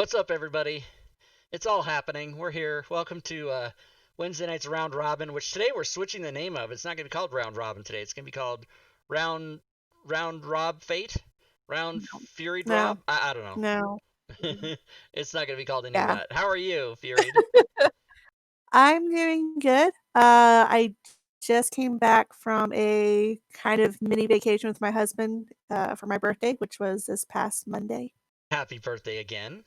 What's up, everybody? It's all happening. We're here. Welcome to Wednesday night's Round Robin, which today we're switching the name of. It's not going to be called Round Robin today. It's going to be called Round Round Rob Fate, Round Furied Rob. No, I don't no. know. It's not going to be called any of Yeah. that. How are you, Furied? I'm doing good. I just came back from a kind of mini vacation with my husband for my birthday, which was this past Monday. Happy birthday again.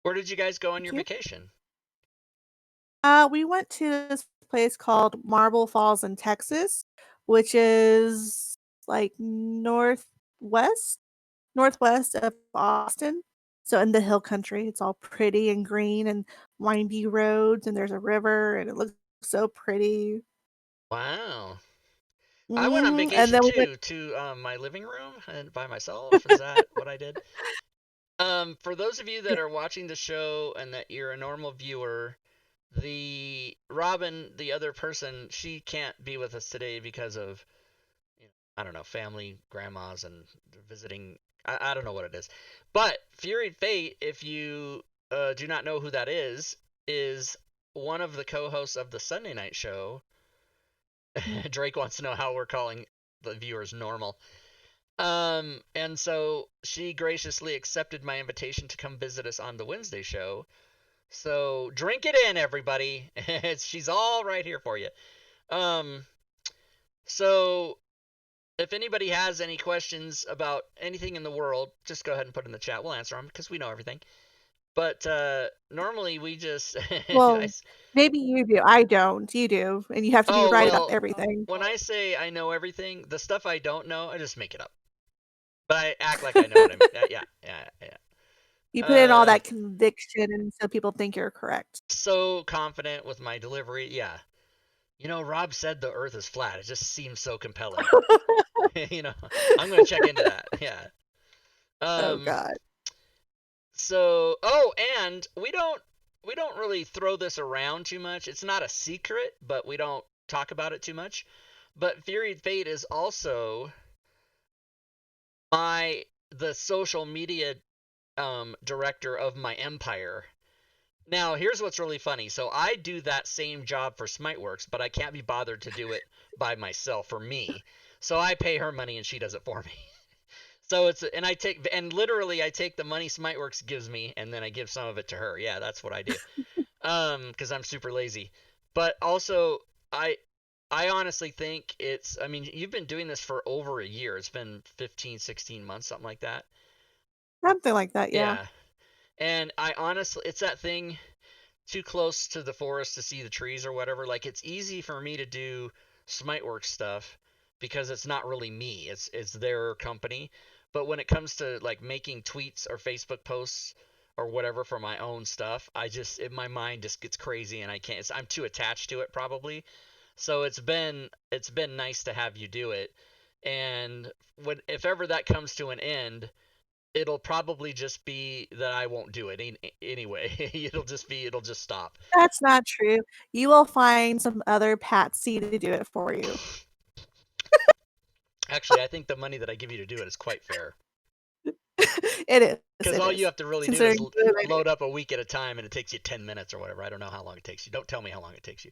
Where did you guys go on Thank your you. vacation? We went to this place called Marble Falls in Texas, which is like northwest of Austin. So in the hill country, it's all pretty and green and windy roads, and there's a river, and it looks so pretty. Wow. I went on And vacation then we went. too to my living room and by myself. Is that what I did? For those of you that Yeah. are watching the show and that you're a normal viewer, the Robin, the other person, she can't be with us today because of, I don't know, family, grandmas, and visiting. I don't know what it is. But Fury Fate, if you do not know who that is one of the co-hosts of the Sunday night show. Drake wants to know how we're calling the viewers normal. And so she graciously accepted my invitation to come visit us on the Wednesday show. So drink it in, everybody. She's all right here for you. Um, so if anybody has any questions about anything in the world, just go ahead and put in the chat. We'll answer them because we know everything. But normally we just Well, maybe you do. I don't. You do, and you have to be oh right about well, everything. when I say I know everything, the stuff I don't know, I just make it up. But I act like I know what I'm. Yeah. You put in all Uh, that conviction, and so people think you're correct. so confident with my delivery. Yeah. Rob said the Earth is flat. It just seems so compelling. you know, I'm gonna check into that. Yeah. Oh Um. God. And we don't really throw this around too much. It's not a secret, but we don't talk about it too much. But Furied Fate is also the social media director of my empire. Now, here's what's really funny. So I do that same job for Smiteworks, but I can't be bothered to do it by myself for me. So I pay her money and she does it for me. So literally I take the money Smiteworks gives me and then I give some of it to her. Yeah, that's what I do. Because I'm super lazy. But also I I honestly think I mean, you've been doing this for over a year. It's been 15, 16 months, something like that. Something like that, yeah. Yeah. And I honestly, it's that thing too close to the forest to see the trees or whatever. Like it's easy for me to do Smiteworks stuff because it's not really me. It's their company. But when it comes to like making tweets or Facebook posts or whatever for my own stuff, my mind just gets crazy and I can't. I'm too attached to it probably. So it's been nice to have you do it. And if ever that comes to an end, it'll probably just be that I won't do it anyway. It'll just stop. That's not true. You will find some other patsy to do it for you. Actually, I think the money that I give you to do it is quite fair. It is, Because it all you is. have to really do is Considering the load up a week at a time, and it takes you 10 minutes or whatever. I don't know how long it takes you. Don't tell me how long it takes you.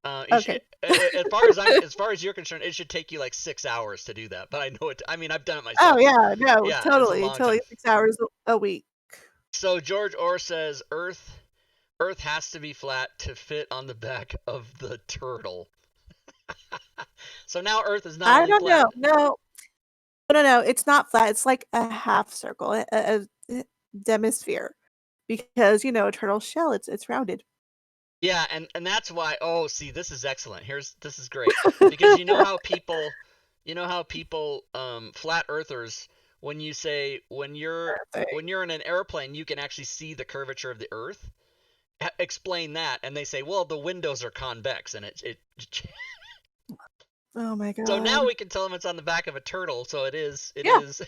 okay. As far as you're concerned, it should take you like 6 hours to do that. But I know it. I mean, I've done it Oh, myself. yeah, no, Yeah, it's a totally, long time. totally 6 hours a week. So George Orr says Earth has to be flat to fit on the back of the turtle. So now Earth is not I only don't know. flat. No. No, it's not flat, it's like a half circle, a demisphere, because, a turtle shell, it's rounded. Yeah, and that's why. Oh, see, this is excellent. This is great because flat earthers, when you say when you're in an airplane, you can actually see the curvature of the Earth. Explain that, and they say, well, the windows are convex, and it. Oh my So now god. we can tell them it's on the back of a turtle. So it is. It Yeah, is.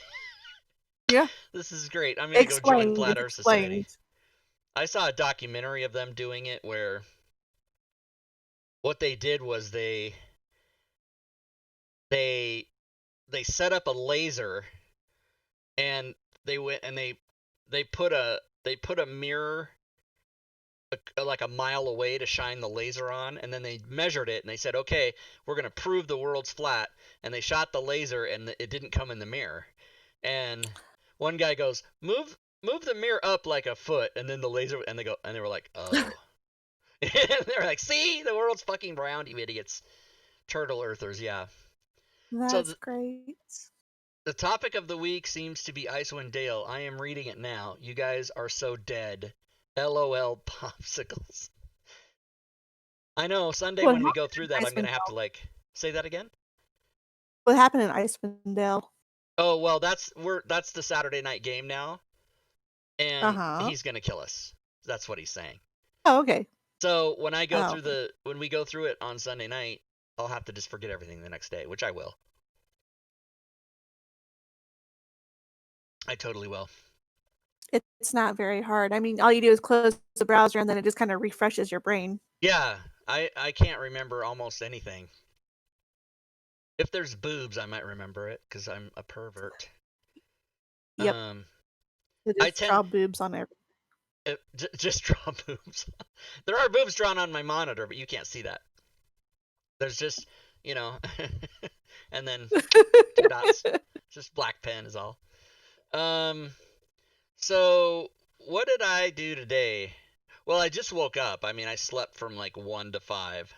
yeah. This is great. I'm gonna go join Explained, Flat it's Earth Society. explained. I saw a documentary of them doing it where what they did was they they set up a laser and they went and they put they put a mirror like a mile away to shine the laser on, and then they measured it and they said, okay, we're going to prove the world's flat, and they shot the laser and it didn't come in the mirror. And one guy goes, move the mirror up like a foot, and then the laser, and they were like, oh. They're like, see, the world's fucking round, you idiots. Turtle earthers, yeah. So That's great. the topic of the week seems to be Icewind Dale. I am reading it now. You guys are so dead. LOL popsicles. I know Sunday What when we happened go through that, in I'm gonna Icewind have to Dale? like say that again. What happened in Icewind Dale? Oh well, that's the Saturday night game now, and Uh-huh. he's gonna kill us. That's what he's saying. Oh, okay. So Oh, okay. when we go through it on Sunday night, I'll have to just forget everything the next day, which I will. I totally will. It's not very hard. I mean, all you do is close the browser and then it just kind of refreshes your brain. Yeah, I can't remember almost anything. If there's boobs, I might remember it because I'm a pervert. Yep. They I just tend draw boobs on everything. just draw boobs. There are boobs drawn on my monitor, but you can't see that. There's just, you know, and then two dots. Just black pen is all. Um, so what did I do today? Well, I just woke up. I mean, I slept from like 1 to 5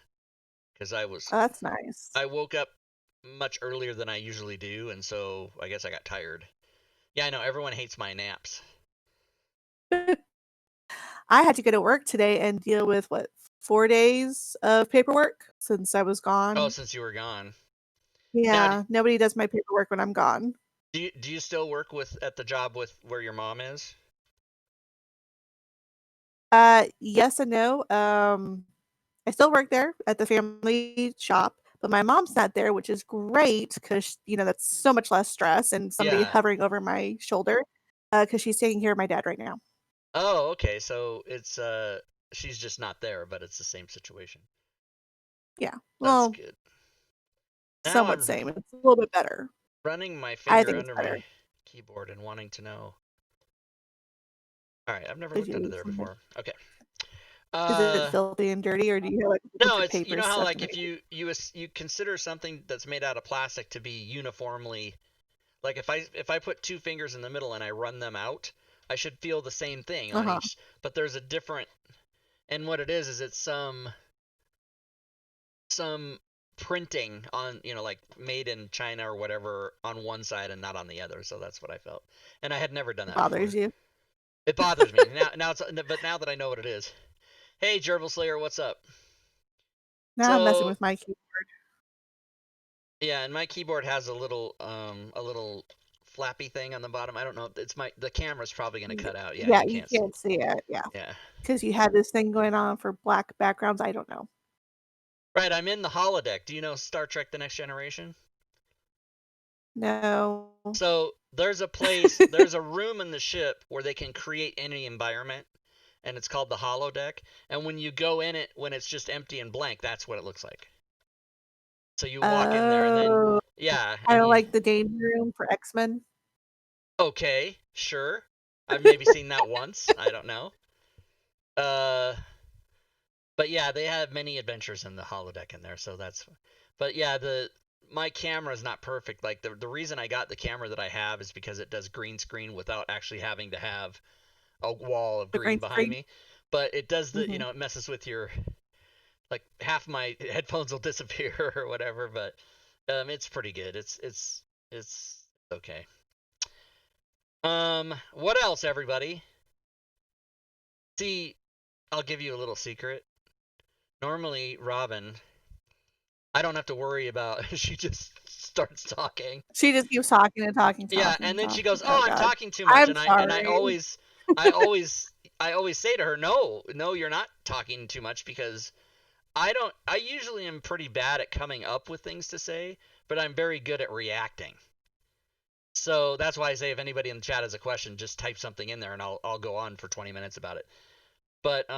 because Oh, that's nice. I woke up much earlier than I usually do, and so I guess I got tired. Yeah, I know everyone hates my naps. I had to go to work today and deal with what, 4 days of paperwork since I was Oh, gone. since you were gone. Now, Yeah, nobody does my paperwork when I'm gone. do you still work with at the job with where your mom is? Yes and no. I still work there at the family shop, but my mom's not there, which is great because that's so much less stress and somebody Yeah. hovering over my shoulder, because she's taking care of my dad right now. Oh, okay. So it's she's just not there, but it's the same situation. Yeah. That's Well, good. Now somewhat I'm same. It's a little bit better. running my I finger think it's under my better keyboard and wanting to know. All right, I've never because looked under you there can. before. Okay. Is it Uh filthy and dirty, or do you have like a bunch no, of it's you know papers how stuffed like in there? if you consider something that's made out of plastic to be uniformly like if I put two fingers in the middle and I run them out, I should feel the same thing Uh on huh. each, but there's a different and what it is it's some printing on like made in China or whatever on one side and not on the other. So that's what I felt, and I had never done that before. Bothers you? It bothers me now. But now that I know what it is. Hey, Gerbil Slayer, what's up? Now I'm messing So with my key. yeah, and my keyboard has a little flappy thing on the bottom. I don't know. It's the camera's probably gonna cut out. Yeah, Yeah, you you can't see it. can't see it. Yeah, Yeah. because you had this thing going on for black backgrounds. I don't know. Right, I'm in the holodeck. Do you know Star Trek: The Next Generation? No. So there's a room in the ship where they can create any environment, and it's called the holodeck. And when you go in it, when it's just empty and blank, that's what it looks like. So you walk in there, and then Oh, yeah, kind and of you like the danger room for X-Men. okay, sure. I've maybe seen that once. I don't know. Uh, but yeah, they have many adventures in the holodeck in there, so that's. But yeah, the my camera is not perfect. Like the reason I got the camera that I have is because it does green screen without actually having to have a wall of The green green behind screen. me. But it does Mhm. it messes with your like half my headphones will disappear or whatever. But it's pretty good. It's okay. What else, everybody? See, I'll give you a little secret. Normally, Robin, I don't have to worry about. She just starts talking. She just keeps talking and talking, Yeah, talking, and then she talking. goes, Oh "Oh, I'm god. talking too much," I'm and I sorry. always, I always, I always say to her, "No, no, you're not talking too much because I don't. I usually am pretty bad at coming up with things to say, but I'm very good at reacting. So that's why I say if anybody in the chat has a question, just type something in there, and I'll go on for 20 minutes about it. But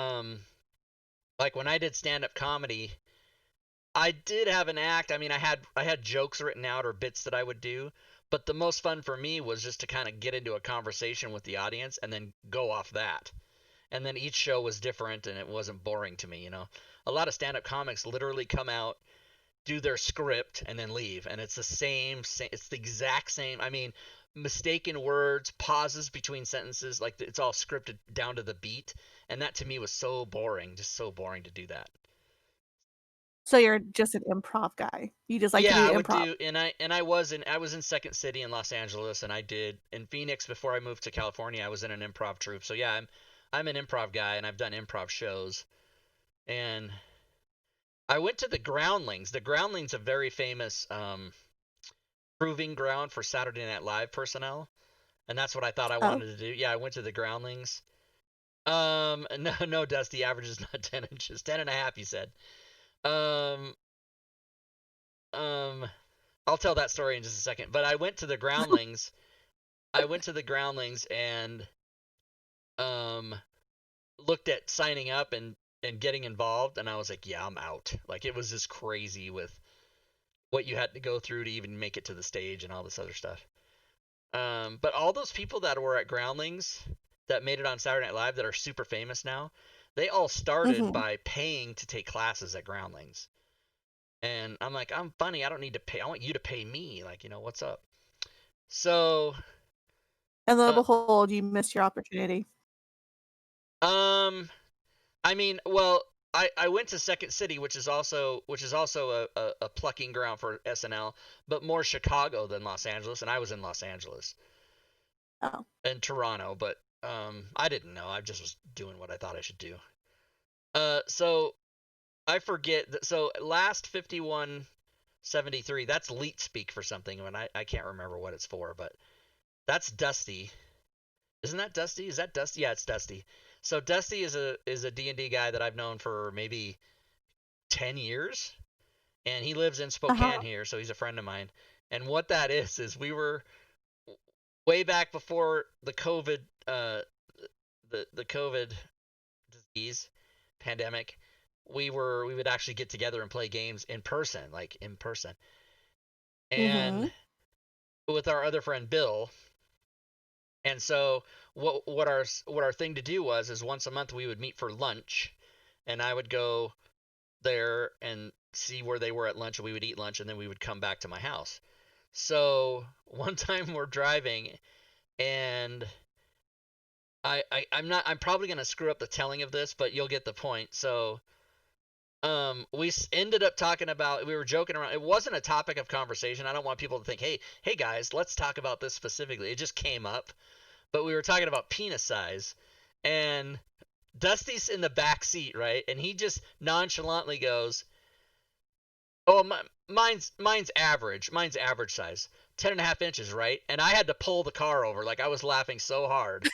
like when I did stand up comedy, I did have an act. I mean, I had jokes written out or bits that I would do, But the most fun for me was just to kind of get into a conversation with the audience and then go off that. And then each show was different and it wasn't boring to me, you know. A lot of stand-up comics literally come out, do their script and then leave, and it's the same, it's the exact same. I mean, mistaken words, pauses between sentences, like it's all scripted down to the beat, and that to me was so boring, just so boring to do that. So you're just an improv guy. You just like to Yeah, do I would improv. do, and I was in Second City in Los Angeles, and I did in Phoenix before I moved to California. I was in an improv troupe, so yeah, I'm an improv guy, and I've done improv shows. And I went to the Groundlings. The Groundlings, a very famous proving ground for Saturday Night Live personnel, and that's what I thought I Oh. wanted to do. Yeah, I went to the Groundlings. No, no, Dusty, average is not 10 inches, 10 and a half. You said. Um, um, I'll tell that story in just a second. But I went to the Groundlings. I went to the Groundlings and um looked at signing up and getting involved, and I was like, yeah, I'm out. Like it was just crazy with what you had to go through to even make it to the stage and all this other stuff. But all those people that were at Groundlings that made it on Saturday Night Live that are super famous now, they all started Mhm. by paying to take classes at Groundlings. And I'm like, I'm funny. I don't need to pay. I want you to pay me. Like, what's up? So, And lo and uh, behold, you missed your opportunity. um, I mean, well, I went to Second City, which is also a plucking ground for SNL, but more Chicago than Los Angeles, and I was in Los Angeles Oh. and Toronto, but I didn't know. I just was doing what I thought I should do. So I forget that. So last 5173, that's Leet speak for something, and I can't remember what it's for, but that's Dusty. Isn't that Dusty? Is that Dusty? Yeah, it's Dusty. So Dusty is a D&D guy that I've known for maybe 10 years, and he lives in Uh-huh. Spokane here, so he's a friend of mine. And what that is we were way back before the COVID disease pandemic. We would actually get together and play games in person, like in person. And Mhm. with our other friend Bill. And so what our thing to do was is once a month we would meet for lunch, and I would go there and see where they were at lunch, and we would eat lunch, and then we would come back to my house. So one time we're driving, and I'm probably gonna screw up the telling of this, but you'll get the point. So we ended up talking about, we were joking around. It wasn't a topic of conversation. I don't want people to think, hey guys, let's talk about this specifically. It just came up, but we were talking about penis size, and Dusty's in the back seat, right? And he just nonchalantly goes, "Oh, mine's average. Mine's average size, 10.5 inches, right?" And I had to pull the car over. Like I was laughing so hard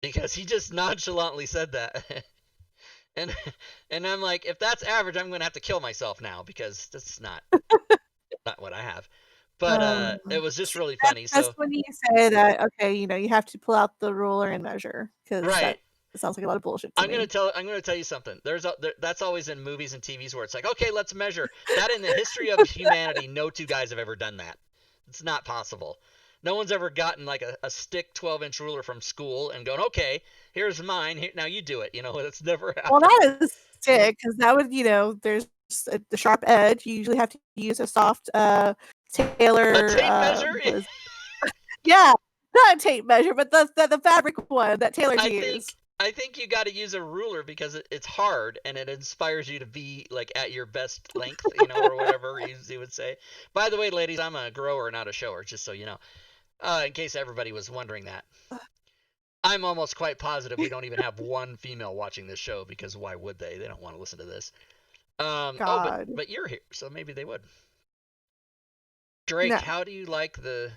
because he just nonchalantly said that. and and I'm like, if that's average, I'm gonna have to kill myself now because that's not what I have. But it was just See, really that's funny. that's So when you say that, okay, you have to pull out the ruler and measure, 'cause right, that sounds like a lot of bullshit to me. I'm gonna tell you something. That's always in movies and TVs where it's like, okay, let's measure that. In the history of humanity, no two guys have ever done that. It's not possible. No one's ever gotten like a stick 12-inch ruler from school and going, okay, here's mine. Here, now you do it. That's never Well, happened. not a stick, 'cause that would there's the sharp edge. You usually have to use a soft, A tailor, tape measure. what is yeah, not a tape measure, but the fabric one that tailors I use. think I think you got to use a ruler because it's hard and it inspires you to be like at your best length, or whatever you would say. By the way, ladies, I'm a grower, not a shower, just so you know. In case everybody was wondering that. I'm almost quite positive we don't even have one female watching this show because why would they? They don't want to listen to this. Oh, but God. but you're here, so maybe they would. Drake, No. how do you like the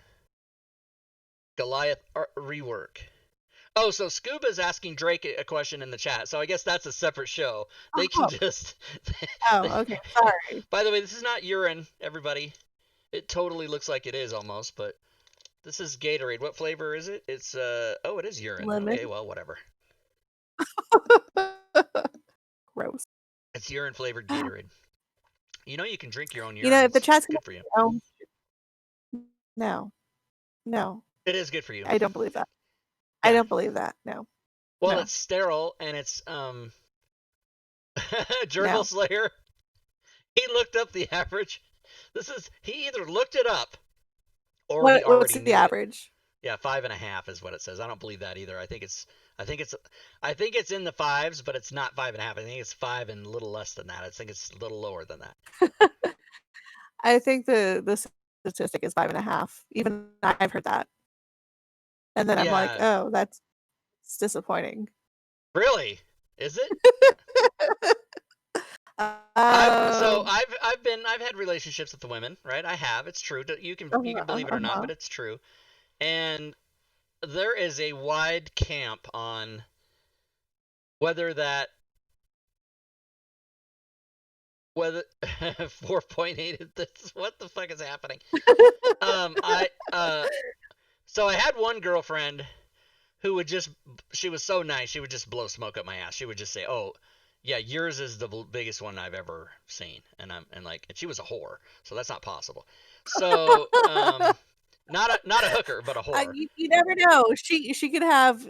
Goliath rework? Oh, so Scuba's asking Drake a question in the chat, so I guess that's a separate show. They can Oh, just. oh, okay, sorry. By the way, this is not urine, everybody. It totally looks like it is almost, but this is Gatorade. What flavor is it? It's oh, it is urine. Okay, Lemon. well, whatever. Gross. It's urine flavored Gatorade. You can drink your own If urine. the It's chat's gonna good for you. be No. No. It is good for you. I don't believe that. I Yeah. don't believe that. No. Well, No. it's sterile and it's Gerbil No. Slayer. He looked up the average. He either looked it up or he What's already the knew it. average? Yeah, 5.5 is what it says. I don't believe that either. I think it's, I think it's in the fives, but it's not 5.5. I think it's five and a little less than that. I think it's a little lower than that. I think the statistic is 5.5. Even I've heard that. And then I'm like, Yeah, "Oh, that's it's disappointing." really? Is it? Um, I've had relationships with the women, right? I have. It's true. You can believe it or not, uh-huh. but it's true. And there is a wide camp on whether that whether 4.8 this what the fuck is happening? I so I had one girlfriend who would just she was so nice, she would just blow smoke up my ass. She would just say, "Oh, yeah, yours is the biggest one I've ever seen." And she was a whore. So that's not possible. So, not a hooker, but a whore. You never know. She could have,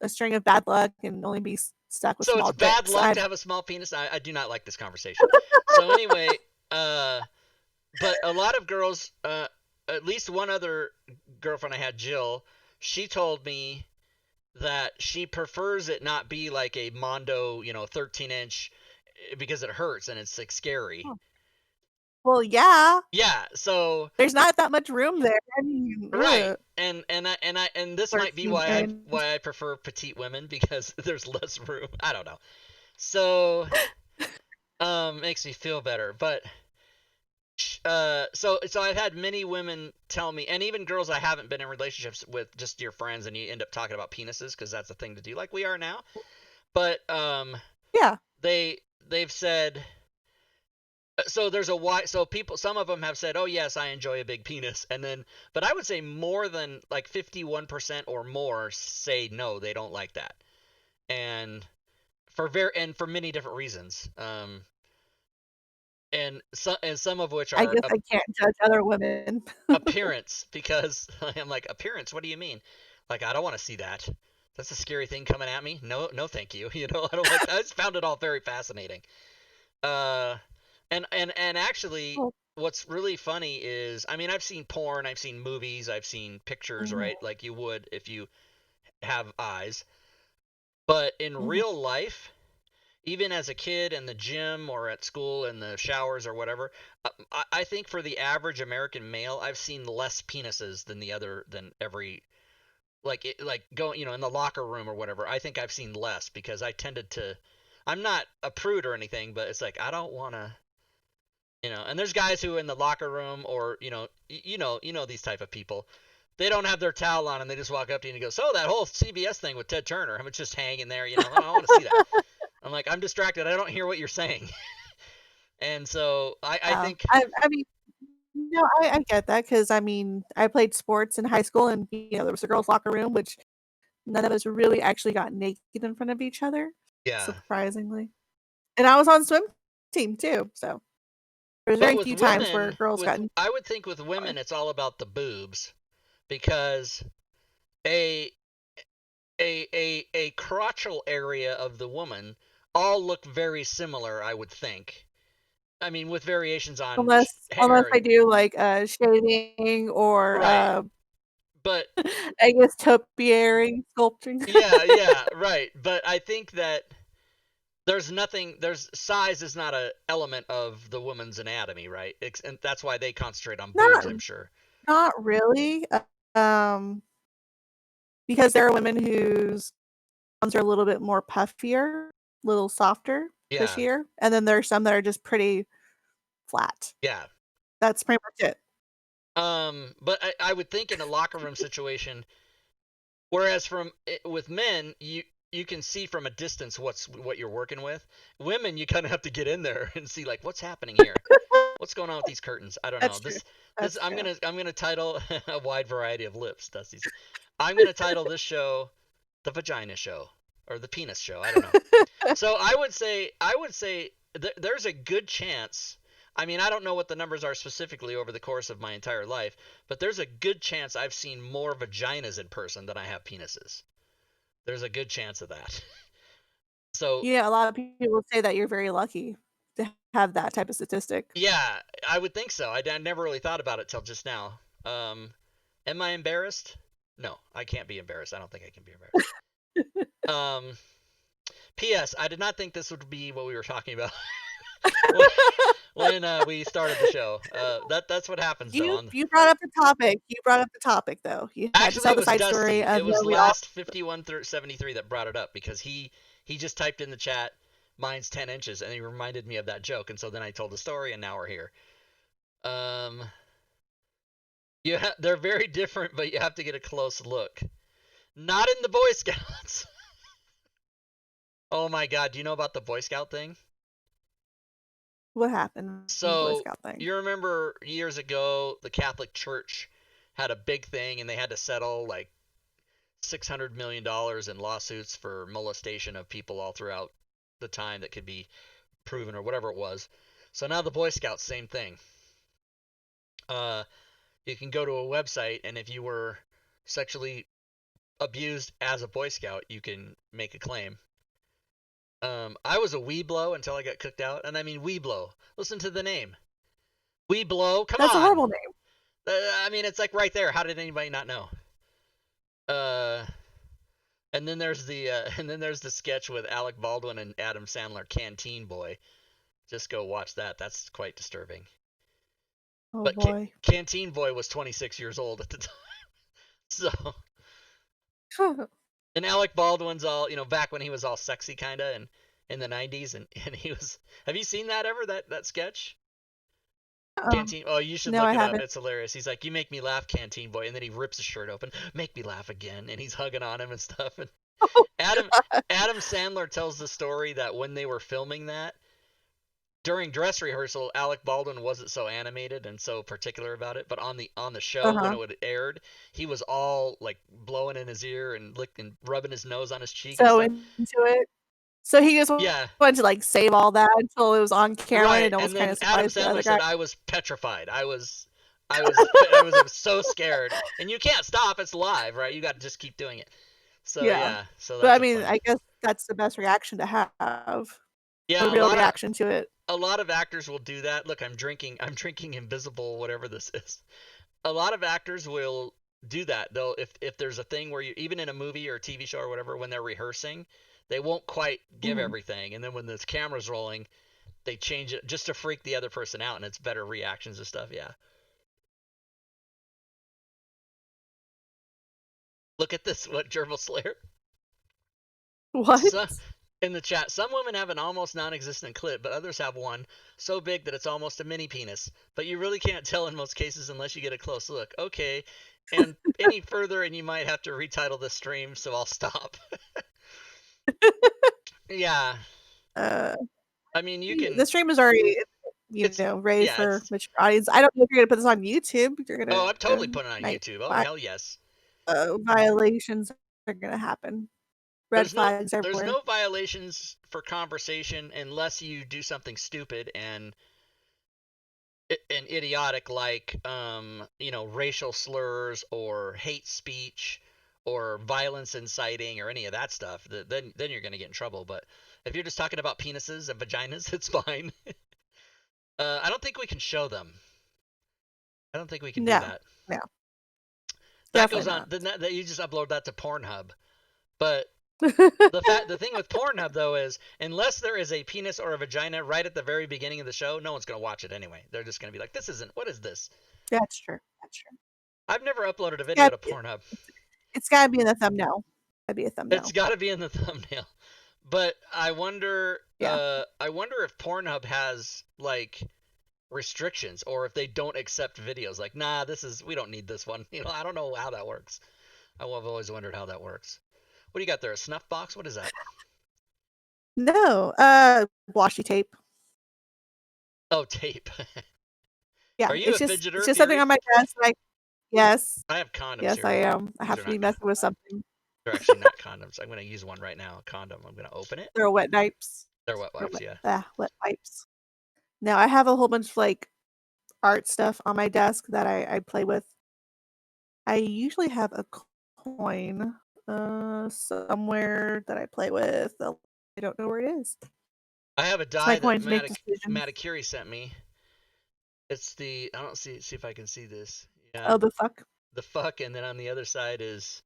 a string of bad luck and only be stuck with So it's small bad dicks. luck to have a small penis. I do not like this conversation. So anyway, uh but a lot of girls, at least one other girlfriend I had, Jill, she told me that she prefers it not be like a Mondo, 13-inch, because it hurts and it's like scary. Well, yeah. Yeah, so There's not that much room there. I mean, right. ugh, And this might be 13 inch. why I prefer petite women because there's less room. I don't know. So makes me feel better. But so I've had many women tell me, and even girls I haven't been in relationships with, just your friends, and you end up talking about penises because that's the thing to do, like we are now. But Yeah. they've said, so there's a wide, so people, some of them have said, oh yes, I enjoy a big penis, and then, but I would say more than like 51% or more say no, they don't like that, and for many different reasons, and some of which I are guess I can't judge other women. appearance, because I'm like, appearance, what do you mean? Like, I don't want to see that. That's a scary thing coming at me. No, no, thank you. I don't like that. I just found it all very fascinating. Uh, and actually, Oh, what's really funny is, I mean, I've seen porn, I've seen movies, I've seen pictures, mhm, right? Like you would if you have eyes. But in mhm. real life, even as a kid in the gym or at school in the showers or whatever, I think for the average American male, I've seen less penises than every, like going, in the locker room or whatever. I think I've seen less because I tended to. I'm not a prude or anything, but it's like I don't want to. And there's guys who in the locker room, or these type of people, they don't have their towel on and they just walk up to you and go, "So that whole CBS thing with Ted Turner, I'm just hanging there, I don't want to see that." I'm like, I'm distracted. I don't hear what you're saying. And so I Oh, think, I mean, no, I get that because I mean, I played sports in high school and, there was a girls' locker room, which none of us really actually got naked in front of each other, yeah. surprisingly. And I was on swim team too, so there's But very with few times where women, girls got naked I would think with women, before. it's all about the boobs, because a a crotchal area of the woman all look very similar, I would think. I mean, with variations on Unless hair I and do, like, shaving or, right. But I guess topiary sculpting. yeah, yeah, right. But I think that there's size is not a element of the woman's anatomy, right? And that's why they concentrate on Not boobs, I'm sure. not really, um, because there are women whose arms are a little bit more puffier, little softer, Yeah, cushier, and then there are some that are just pretty flat. yeah. That's pretty much it. But I would think in a locker room situation, whereas with men, you can see from a distance what you're working with. Women, you kind of have to get in there and see, like, what's happening here. What's going on with these curtains? I don't know. That's true. This That's true. I'm gonna title a wide variety of lips, Dusty's. I'm gonna title this show the Vagina Show or the Penis Show. I don't know. So I would say there's a good chance. I mean, I don't know what the numbers are specifically over the course of my entire life, but there's a good chance I've seen more vaginas in person than I have penises. There's a good chance of that. So, Yeah, a lot of people say that you're very lucky to have that type of statistic. yeah, I would think so. I never really thought about it till just now. Am I embarrassed? No, I can't be embarrassed. I don't think I can be embarrassed. Um, P.S. I did not think this would be what we were talking about when we started the show. That's what happens though. You brought up the topic. You brought up the topic, though. You had to Actually, tell it the was side story Dusty. It of was where we all. last 51 through 73 that brought it up because he just typed in the chat, "Mine's 10 inches," and he reminded me of that joke, and so then I told the story, and now we're here. Um, they're very different, but you have to get a close look. Not in the Boy Scouts. Oh my God, do you know about the Boy Scout thing? What happened in the Boy So Scout thing? you remember years ago, the Catholic Church had a big thing, and they had to settle like $600 million in lawsuits for molestation of people all throughout the time that could be proven or whatever it was. So now the Boy Scouts, same thing. Uh, you can go to a website, and if you were sexually abused as a Boy Scout, you can make a claim. I was a Weeblo until I got cooked out, and I mean Weeblo. Listen to the name, Weeblo. Come That's a on. horrible name. I mean, it's like right there. How did anybody not know? Uh, and then there's the and then there's the sketch with Alec Baldwin and Adam Sandler, Canteen Boy. Just go watch that. That's quite disturbing. Oh But boy. Canteen Boy was 26 years old at the time. So, and Alec Baldwin's all, back when he was all sexy kind of and in the 90s and he was. Have you seen that ever, that sketch? Canteen. Oh, you should No, look I it up. haven't. It's hilarious. He's like, "You make me laugh, Canteen Boy," and then he rips his shirt open, "Make me laugh again," and he's hugging on him and stuff. And Adam Adam Sandler tells the story that when they were filming that, during dress rehearsal, Alec Baldwin wasn't so animated and so particular about it, but on the show when Uh-huh. it would aired, he was all like blowing in his ear and licking, rubbing his nose on his cheek and So stuff. into it. So he just Yeah, wanted to like save all that until it was on camera and right. it almost And kind then of Adam surprised the other Sandler guy. said, "I was petrified. I was so scared, and you can't stop. It's live, right? You got to just keep doing it." So Yeah. yeah, so But I that's a mean, funny. I guess that's the best reaction to have. A Yeah, real reaction to it. a lot of actors will do that. Look, I'm drinking invisible whatever this is. A lot of actors will do that. They'll if there's a thing where you, even in a movie or a TV show or whatever, when they're rehearsing, they won't quite give Mhm. everything, and then when this camera's rolling, they change it just to freak the other person out, and it's better reactions and stuff. Yeah. Look at this. What, Gerbil Slayer? What? So, in the chat, some women have an almost non-existent clit, but others have one so big that it's almost a mini penis. But you really can't tell in most cases unless you get a close look. Okay, and any further, and you might have to retitle the stream, so I'll stop. Yeah, Uh, I mean, you the can. stream is already, It's raised yeah, for it's. mature audience. I don't know if you're gonna put this on YouTube. You're Oh, gonna I'm totally putting it on might YouTube. Oh, fi hell yes. violations are gonna happen. Red flags There's everywhere. no violations for conversation unless you do something stupid and idiotic like racial slurs or hate speech or violence inciting or any of that stuff. Then you're gonna get in trouble. But if you're just talking about penises and vaginas, it's fine. I don't think we can show them. I don't think we can do No, that. no, That goes definitely on. not. Then that you just upload that to Pornhub. But the thing with Pornhub though is unless there is a penis or a vagina right at the very beginning of the show, no one's gonna watch it anyway. They're just gonna be like, "This isn't. What is this?" That's true. That's true. I've never uploaded a video Yeah, to Pornhub. it's gotta be in the thumbnail. Gotta be a It's thumbnail. got to be in the thumbnail. But I wonder. Yeah. I wonder if Pornhub has like restrictions or if they don't accept videos. Like, nah, we don't need this one. I don't know how that works. I've always wondered how that works. What do you got there? A snuff box? What is that? No, washi tape. Oh, tape. Yeah, Are you a it's fidgeter, just something Fury? on my desk, like yes, I have condoms yes, I here. am. I These have are to be not. messing with something. They're actually not condoms. I'm gonna use one right now. A condom. I'm gonna open it. They're wet wipes. They're wet They're wipes. wet Yeah. wet wipes. Now I have a whole bunch of like art stuff on my desk that I play with. I usually have a coin somewhere that I play with. I don't know where it is. I have a So my die that coins make decisions. Matakiri sent me. It's the I don't see if I can see this. Yeah, Oh, the fuck. the fuck, and then on the other side is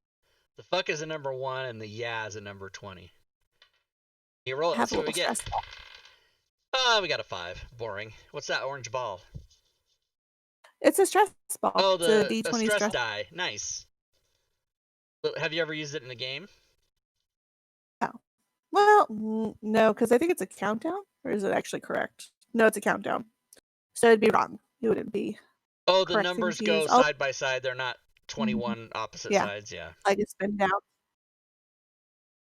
the fuck is a number 1 and the yeah is a number 20. You roll I it. Let's have a see what we little get. stress ball. We got a 5. Boring. What's that orange ball? It's a stress ball. Oh, It's a the a D20 stress stress die. Nice. Have you ever used it in a game? ball. Well, no, because I think it's a countdown. Or is it actually correct? No, it's a countdown. So it'd be wrong. It wouldn't be Oh, the correct thing numbers to go use. I'll side by side. They're not Mhm. 21 opposite Yeah, sides. Yeah. like a spin down.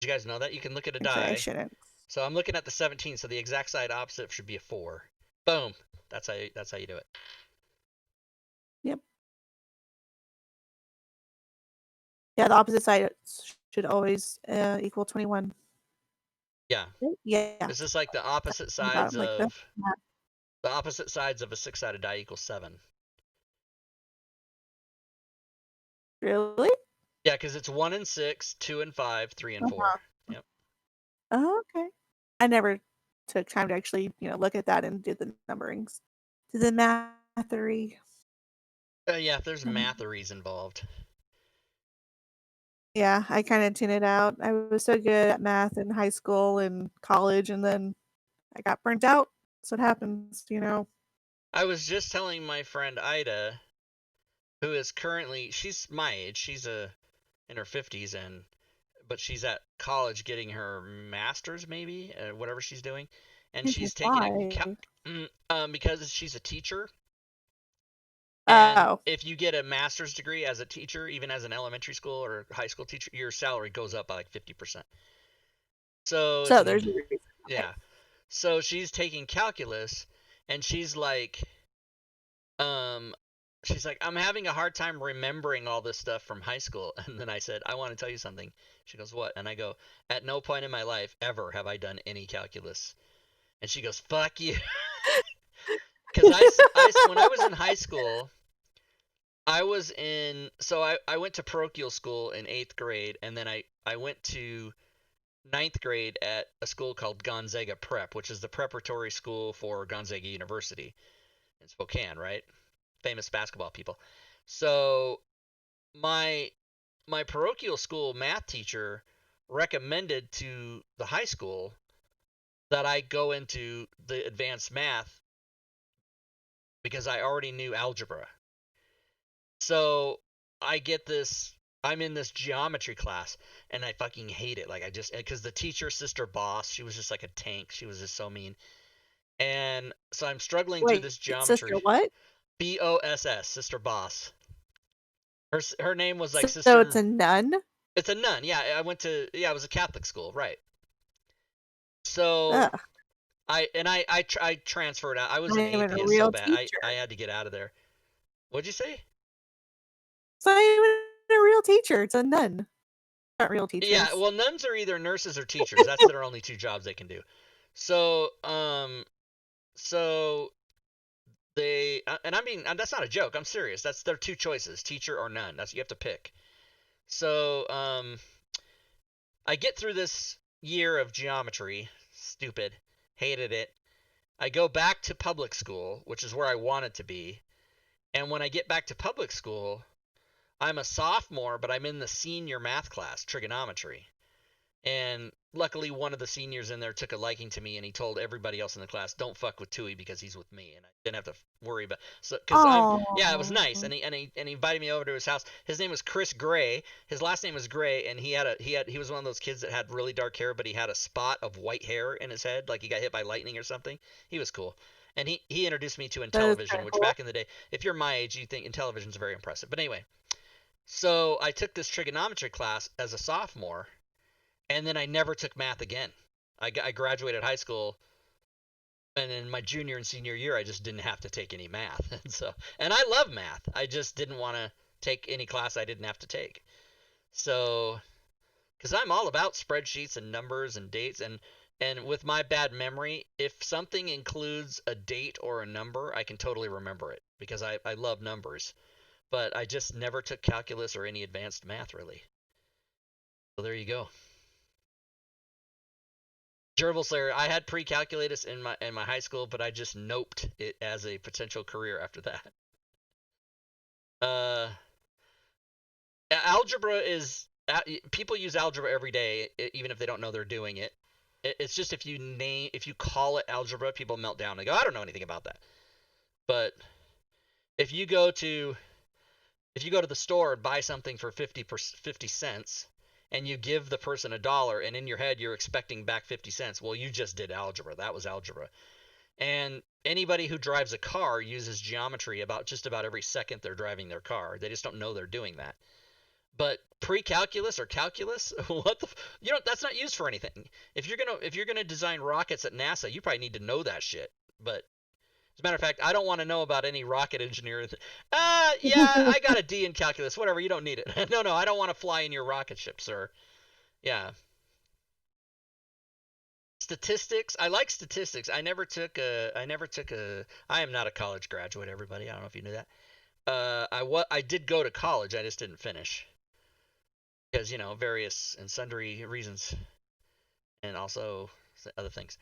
Did you guys know that? You can look at a Actually, I die. shouldn't. So I'm looking at the 17, so the exact side opposite should be a 4. Boom. That's how you do it. Yep. Yeah, the opposite side should always equal 21. Yeah. Right? Yeah. It's just like About like the math. the opposite sides of a 6-sided die equals 7. Really? Yeah, because it's 1 and 6, 2 and 5, 3 and 4. Uh-huh. Yep. Oh, okay. I never took time to actually, look at that and do the numberings. Do the mathery. Yeah, there's Um, matheries involved. yeah, I kind of tuned it out. I was so good at math in high school and college, and then I got burnt out. That's what happens. I was just telling my friend Ida, who is currently she's my age. She's in her 50s and but she's at college getting her master's maybe, whatever she's doing, and she's taking a Why? because she's a teacher. And Oh, if you get a master's degree as a teacher, even as an elementary school or high school teacher, your salary goes up by like 50%. So so there's a reason. Okay. yeah. So she's taking calculus and um, she's like, I'm having a hard time remembering all this stuff from high school. And then I said, I want to tell you something. She goes, what? And I go, at no point in my life ever have I done any calculus. And she goes, fuck you. Because when I was in high school, I went to parochial school in 8th grade, and then I went to ninth grade at a school called Gonzaga Prep, which is the preparatory school for Gonzaga University in Spokane, right? Famous basketball people. So my my parochial school math teacher recommended to the high school that I go into the advanced math because I already knew algebra. So I get this I'm in this geometry class and I fucking hate it. Like I just because the teacher, sister boss, she was just like a tank. She was just so mean. And so I'm struggling through Wait, this sister, geometry. what? BOSS, sister boss. Her name was like So it's sister. a nun? It's a nun. Yeah, it was a Catholic school, right? So Ugh, I transferred out. I was not an even a atheist so real bad. teacher. I had to get out of there. What'd you say? It's not even a real teacher. It's a nun. Not real Yeah, teachers. well, nuns are either nurses or teachers. That's their only two jobs they can do. So, so and I mean, that's not a joke. I'm serious. That's their two choices: teacher or nun. That's you have to pick. So, I get through this year of geometry. Stupid, hated it. I go back to public school, which is where I wanted to be. And when I get back to public school, I'm a sophomore, but I'm in the senior math class, trigonometry. And luckily, one of the seniors in there took a liking to me, and he told everybody else in the class, "Don't fuck with Tui because he's with me," and I didn't have to worry about so because yeah, it was nice, Oh, and he invited me over to his house. His name was Chris Gray. His last name was Gray, and he was one of those kids that had really dark hair, but he had a spot of white hair in his head, like he got hit by lightning or something. He was cool. And he introduced me to that is Intellivision, kinda which cool. back in the day, if you're my age, you think Intellivision's very impressive. But anyway, so I took this trigonometry class as a sophomore, and then I never took math again. I graduated high school, and in my junior and senior year, I just didn't have to take any math. And I love math. I just didn't want to take any class I didn't have to take. So, because I'm all about spreadsheets and numbers and dates, and And with my bad memory, if something includes a date or a number, I can totally remember it because I love numbers. But I just never took calculus or any advanced math really. So there you go. Gerbil Slayer, I had pre-calculus in my high school, but I just noped it as a potential career after that. Uh, algebra is people use algebra every day, even if they don't know they're doing it. It's just if you call it algebra, people melt down. They go, I don't know anything about that. But if you go to if you go to the store and buy something for 50 cents and you give the person $1 and in your head you're expecting back 50 cents, well, you just did algebra. That was algebra. And anybody who drives a car uses geometry about just about every second they're driving their car. They just don't know they're doing that. But pre-calculus or calculus, what the that's not used for anything. If you're gonna design rockets at NASA, you probably need to know that shit. But as a matter of fact, I don't want to know about any rocket engineer. Yeah, I got a D in calculus. Whatever, you don't need it. No, I don't want to fly in your rocket ship, sir. Yeah. Statistics. I like statistics. I am not a college graduate, everybody. I don't know if you knew that. I did go to college. I just didn't finish because various and sundry reasons, and also other things.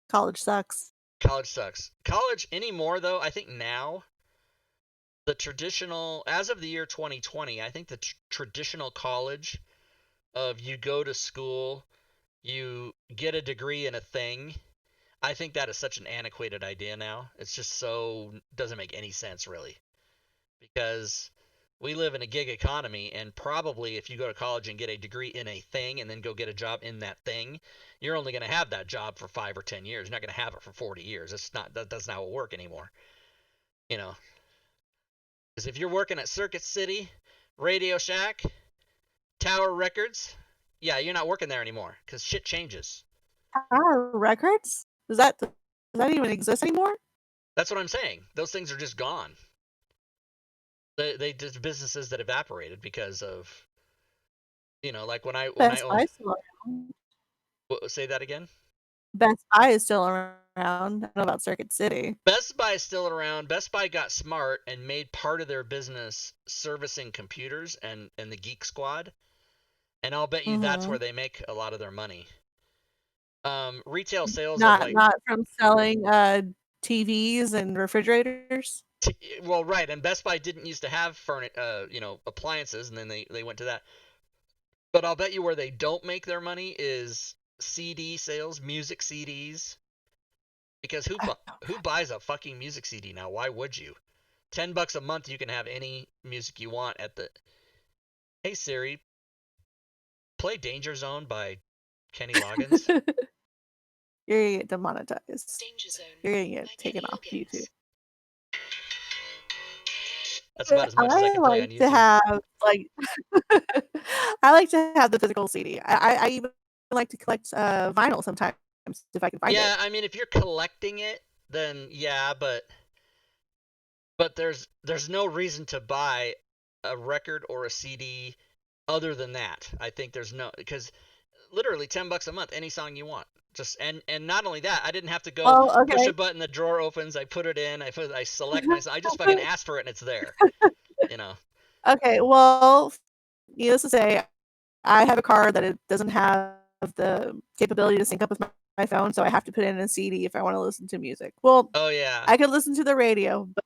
College sucks. College sucks. College anymore though. I think now the traditional, as of the year 2020, I think the traditional college of you go to school, you get a degree in a thing. I think that is such an antiquated idea now. It's just so doesn't make any sense really because we live in a gig economy, and probably if you go to college and get a degree in a thing and then go get a job in that thing, you're only going to have that job for 5 or 10 years. You're not going to have it for 40 years. That's not how it work anymore. You know, because if you're working at Circuit City, Radio Shack, Tower Records, yeah, you're not working there anymore because shit changes. Tower Records? Does that even exist anymore? That's what I'm saying. Those things are just gone. They just businesses that evaporated because of like when I Best owned. Buy is still around. Say that again. Best Buy is still around. I don't know about Circuit City. Best Buy is still around. Best Buy got smart and made part of their business servicing computers and the Geek Squad, and I'll bet you that's Mm-hmm. where they make a lot of their money. Retail sales of Not like not from selling TVs and refrigerators. well, right, and Best Buy didn't used to have appliances, and then they went to that. But I'll bet you where they don't make their money is CD sales, music CDs, because Oh, who buys a fucking music CD now? Why would you? $10 a month, you can have any music you want at the. Hey Siri, play Danger Zone by Kenny Loggins. God. You're gonna get demonetized. You're gonna get taken off YouTube. That's about as much as I I can play on like to YouTube. have like I like to have the physical CD. I even like to collect vinyl sometimes if I can find it. Yeah, I mean, if you're collecting it, then yeah, but there's no reason to buy a record or a CD other than that. I think there's no because literally $10 a month, any song you want. Just and not only that, I didn't have to go Well, push a okay. button, the drawer opens, I put it in, I select my song. I just fucking ask for it and it's there. You know. Okay, well, needless to say, I have a car that it doesn't have the capability to sync up with my phone, so I have to put in a CD if I want to listen to music. Well, Oh yeah. I could listen to the radio, but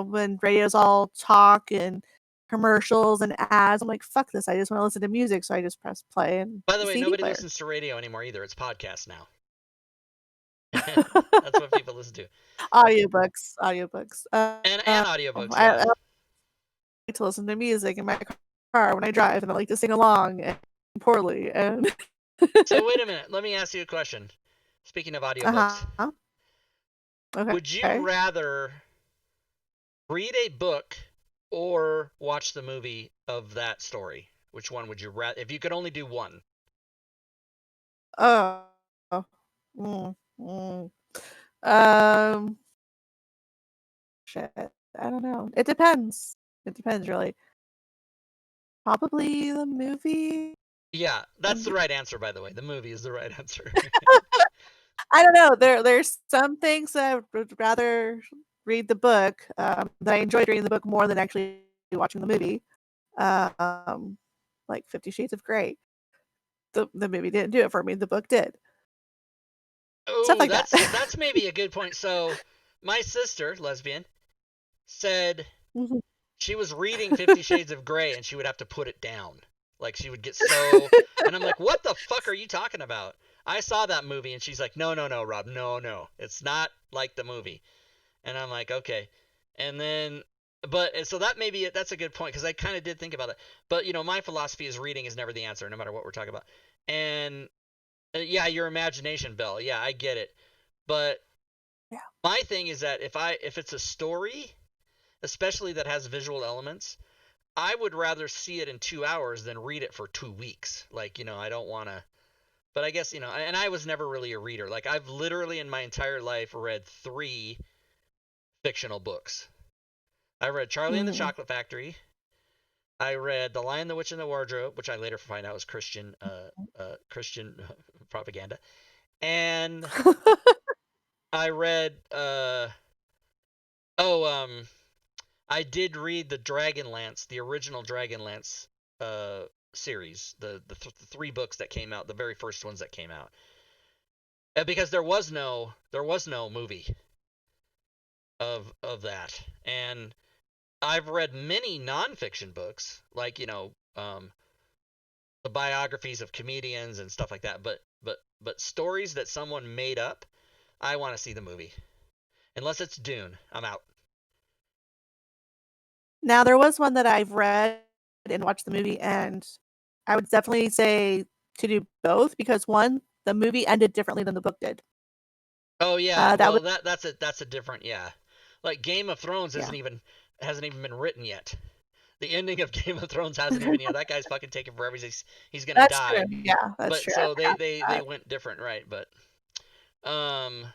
when radio's all talk and commercials and ads, I'm like, fuck this. I just want to listen to music, so I just press play and By the the way, CD nobody player. listens to radio anymore either. It's podcasts now. That's what people listen to. Audiobooks. And audiobooks, I yeah. like to listen to music in my car when I drive, and I like to sing along and poorly. And So wait a minute. Let me ask you a question. Speaking of audiobooks, uh-huh. would you Okay. rather read a book or watch the movie of that story? Which one would you rather if you could only do one? Oh. Mm, mm. Um, shit. I don't know. It depends. It depends, really. Probably the movie. Yeah, that's And the right answer, by the way. The movie is the right answer. I don't know, there's some things that I would rather read the book, that I enjoyed reading the book more than actually watching the movie, um, like 50 Shades of Grey. The movie didn't do it for me, the book did. Stuff Oh, like that. that's maybe a good point. So, my sister, lesbian, said Mhm. she was reading 50 Shades of Grey and she would have to put it down. Like she would get so and I'm like, "What the fuck are you talking about?" I saw that movie and she's like, "No, no, no, Rob. No, no. It's not like the movie." And I'm like, "Okay." And then but so that maybe that's a good point because I kind of did think about it. But my philosophy is reading is never the answer no matter what we're talking about. And yeah, your imagination, Bill. Yeah, I get it. But Yeah. my thing is that if it's a story, especially that has visual elements, I would rather see it in 2 hours than read it for 2 weeks. Like, I don't want to. But I guess, and I was never really a reader. Like, I've literally in my entire life read 3 fictional books. I read Charlie and the Mm. Chocolate Factory. I read The Lion, the Witch, and the Wardrobe, which I later find out was Christian propaganda. And I read, oh, I did read the Dragonlance, the original Dragonlance uh, series, the 3 books that came out, the very first ones that came out, because there was no movie of that, and I've read many nonfiction books, like the biographies of comedians and stuff like that, but stories that someone made up, I want to see the movie. Unless it's Dune, I'm out. Now there was one that I've read and watched the movie, and I would definitely say to do both because one, the movie ended differently than the book did. Oh yeah, That was well that's a different, yeah. Like Game of Thrones yeah. hasn't even been written yet. The ending of Game of Thrones hasn't even that guy's fucking taking forever. He's gonna That's true. die. Yeah, that's But true. I so they forgot they they that. went different, right? But um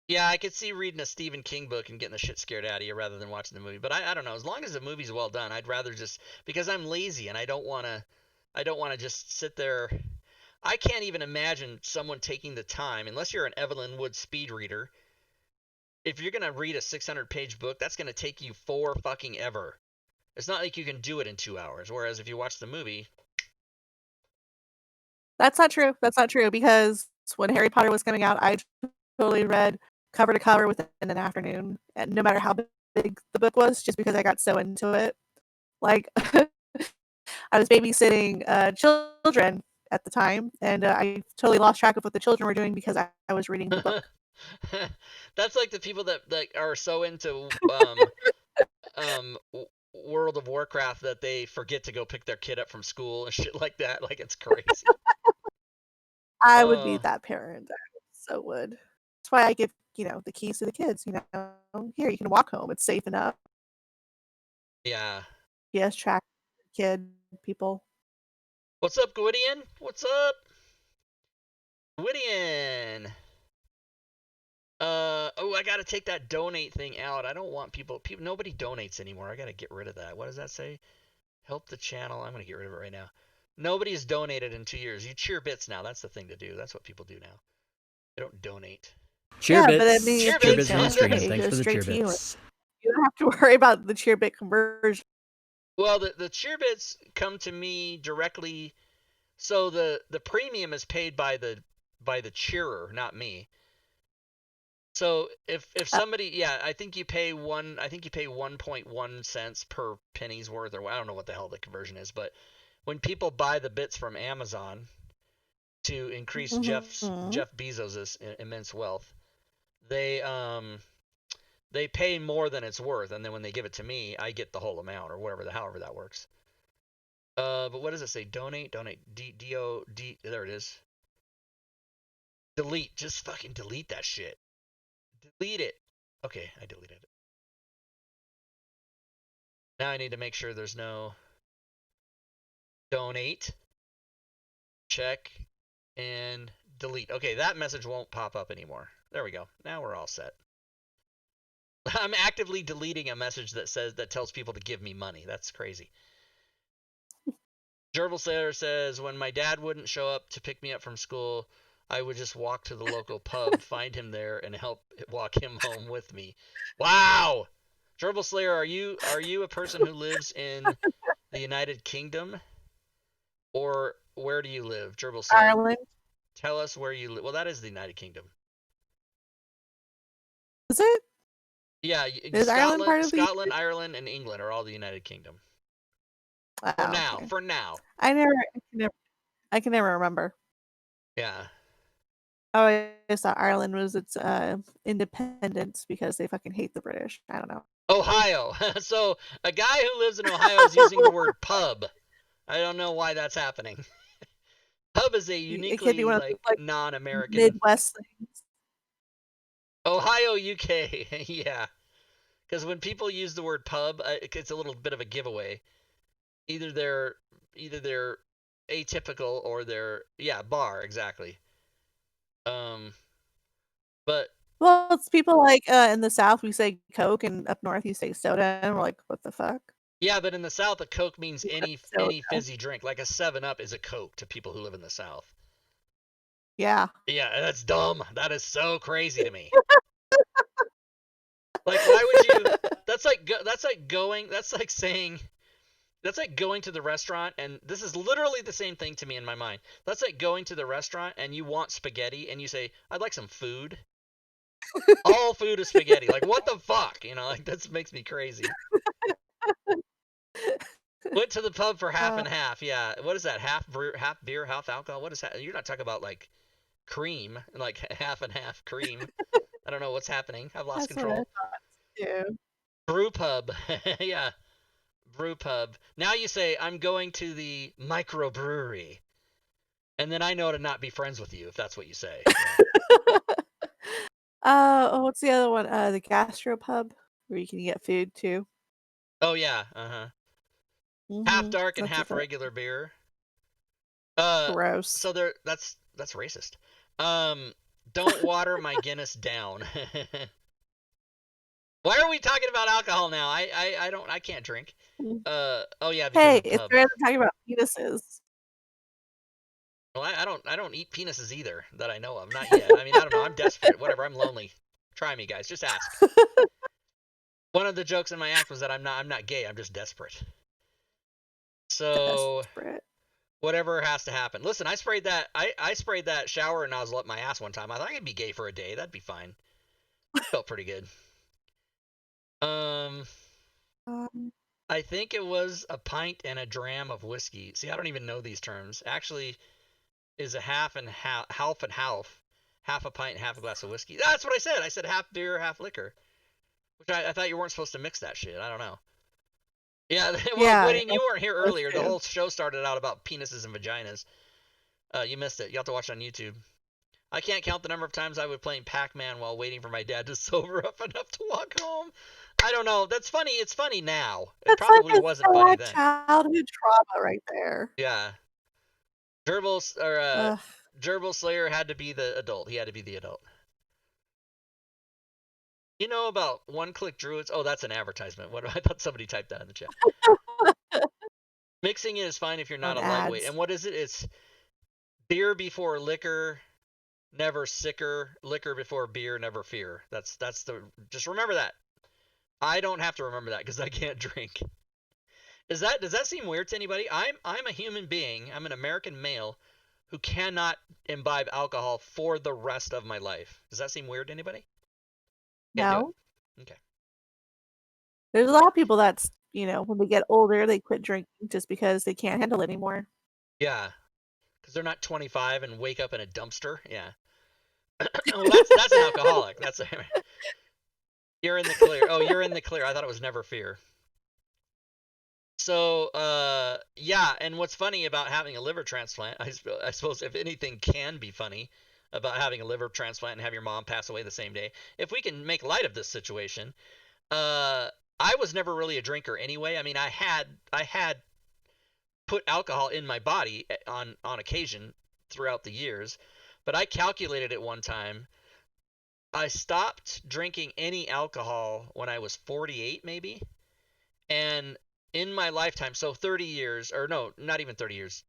yeah, I could see reading a Stephen King book and getting the shit scared out of you rather than watching the movie. But I don't know. As long as the movie's well done, I'd rather just because I'm lazy and I don't wanna just sit there. I can't even imagine someone taking the time unless you're an Evelyn Wood speed reader. If you're gonna read a 600-page book, that's gonna take you four fucking ever. It's not like you can do it in 2 hours. Whereas if you watch the movie, That's not true. That's not true because when Harry Potter was coming out, I totally read cover to cover within an afternoon, and no matter how big the book was, just because I got so into it. Like I was babysitting children at the time, and I totally lost track of what the children were doing because I was reading the book. that's like the people that are so into um World of Warcraft that they forget to go pick their kid up from school and shit like that. Like it's crazy. I would be Oh that parent. I so would. That's why I give the keys to the kids. Here you can walk home. It's safe enough. yeah. Yes, track kid people. What's up, Gwydion? What's up, Gwydion? Oh, I gotta take that donate thing out. I don't want people. Nobody donates anymore. I gotta get rid of that. What does that say? Help the channel. I'm gonna get rid of it right now. Nobody's donated in 2 years. You cheer bits now. That's the thing to do. That's what people do now. They don't donate. Cheer Yeah, but I bits. mean, if Cheer they Cheer bits bits. on the stream. donate, it Thanks goes for the cheer straight to you. bits. You don't have to worry about the cheer bit conversion. Well, the cheer bits come to me directly. So the premium is paid by the cheerer, not me. So if Uh, somebody, yeah, I think you pay 1.1 cents per penny's worth, or I don't know what the hell the conversion is, but when people buy the bits from Amazon to increase mhm. Jeff Bezos's immense wealth, they they pay more than it's worth, and then when they give it to me, I get the whole amount or whatever however that works. But what does it say? Donate, D-O-D. There it is. Delete. Just fucking delete that shit. Delete it. Okay, I deleted it. Now I need to make sure there's no donate. Check and delete. Okay, that message won't pop up anymore. There we go. Now we're all set. I'm actively deleting a message that tells people to give me money. That's crazy. Gerbil Slayer says, when my dad wouldn't show up to pick me up from school, I would just walk to the local pub, find him there, and help walk him home with me. Wow! Gerbil Slayer, are you a person who lives in the United Kingdom? Or where do you live? Gerbil Slayer, Ireland. tell us where you live. Well, that is the United Kingdom. Is it? Yeah, Is Ireland Scotland, part of the Scotland, United? Ireland, and England are all the United Kingdom. For Oh, now, okay. for now. I can never remember. Yeah. Oh, I just thought Ireland was its independence because they fucking hate the British. I don't know. Ohio. So a guy who lives in Ohio is using the word pub. I don't know why that's happening. Pub is a It could be uniquely one of those like like non-American. Midwest things. Ohio, UK. Yeah. Because when people use the word pub, it's a little bit of a giveaway. Either they're either they're atypical or they're yeah bar exactly. Um, but Well, it's people like in the South we say Coke, and up north you say soda, and we're like, what the fuck? yeah, but in the South, a Coke means What's any soda? fizzy drink. Like a 7-Up is a Coke to people who live in the South. Yeah. Yeah, that's dumb. That is so crazy to me. Like, why would you? That's like going to the restaurant, and this is literally the same thing to me in my mind. That's like going to the restaurant and you want spaghetti, and you say, "I'd like some food." All food is spaghetti. Like, what the fuck? Like that makes me crazy. Went to the pub for half Uh, and half. Yeah, what is that? Half beer, half alcohol. What is that? You're not talking about like cream, like half and half cream. I don't know what's happening. I've lost that's what I control. thought too. Brew pub. Yeah, brew pub. Now you say I'm going to the microbrewery, and then I know to not be friends with you if that's what you say. Yeah. What's the other one? The gastropub where you can get food too. Oh yeah. Half dark and That's half a regular beer. Uh, gross. so there. That's racist. Um, don't water my Guinness down. Why are we talking about alcohol now? I don't. I can't drink. Mm. Oh yeah, because Hey, of it's pub. random talking about penises. Well, I don't eat penises either that I know of. Not yet. I mean, I don't know. I'm desperate. Whatever. I'm lonely. Try me, guys. Just ask. One of the jokes in my act was that I'm not gay. I'm just desperate. So Desperate. whatever has to happen. Listen, I sprayed that shower nozzle up my ass one time. I thought I could be gay for a day. That'd be fine. Felt pretty good. Um, Um, I think it was a pint and a dram of whiskey. See, I don't even know these terms. Actually, is a half and half and half a pint, half a glass of whiskey. That's what I said. I said half beer, half liquor. Which I thought you weren't supposed to mix that shit. I don't know. Yeah, well, yeah, Whitney, you weren't here that's earlier. The true. whole show started out about penises and vaginas. You missed it. You have to watch it on YouTube. I can't count the number of times I would play Pac-Man while waiting for my dad to sober up enough to walk home. I don't know. That's funny. It's funny now. It That's like probably a wasn't funny sad then. childhood trauma right there. Yeah. Gerbil or Ugh. Gerbil Slayer had to be the adult. He had to be the adult. You know about one-click druids? Oh, that's an advertisement. What I thought somebody typed that in the chat. Mixing it is fine if you're not On a lightweight. ads. And what is it? It's beer before liquor, never sicker. Liquor before beer, never fear. That's the. Just remember that. I don't have to remember that because I can't drink. Does that seem weird to anybody? I'm a human being. I'm an American male who cannot imbibe alcohol for the rest of my life. Does that seem weird to anybody? Can't do it. No. Okay. There's a lot of people that's, when they get older, they quit drinking just because they can't handle it anymore. Yeah, because they're not 25 and wake up in a dumpster. Yeah. Well, that's an alcoholic. That's a, you're in the clear. Oh, you're in the clear. I thought it was never fear. So, yeah, and what's funny about having a liver transplant, I suppose if anything can be funny about having a liver transplant and have your mom pass away the same day, if we can make light of this situation, uh, I was never really a drinker anyway. I mean, I had put alcohol in my body on occasion throughout the years, but I calculated it one time. I stopped drinking any alcohol when I was 48 maybe, and in my lifetime, so 30 years, or no, not even 30 years,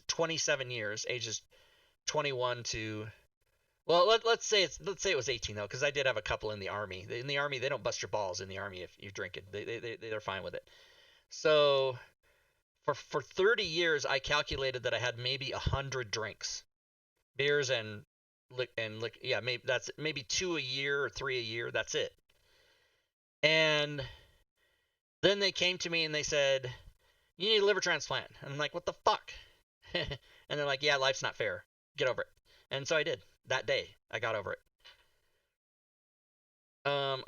27 years, ages 21 to, well, let's say it was 18 though, because I did have a couple in the army. In the army, they don't bust your balls in the army if you're drinking. They're fine with it. So for 30 years, I calculated that I had maybe 100 drinks, beers yeah, maybe 2 a year or 3 a year. That's it. And then they came to me and they said, "You need a liver transplant." And I'm like, "What the fuck?" And they're like, "Yeah, life's not fair. Get over it." And so I did. That day, I got over it.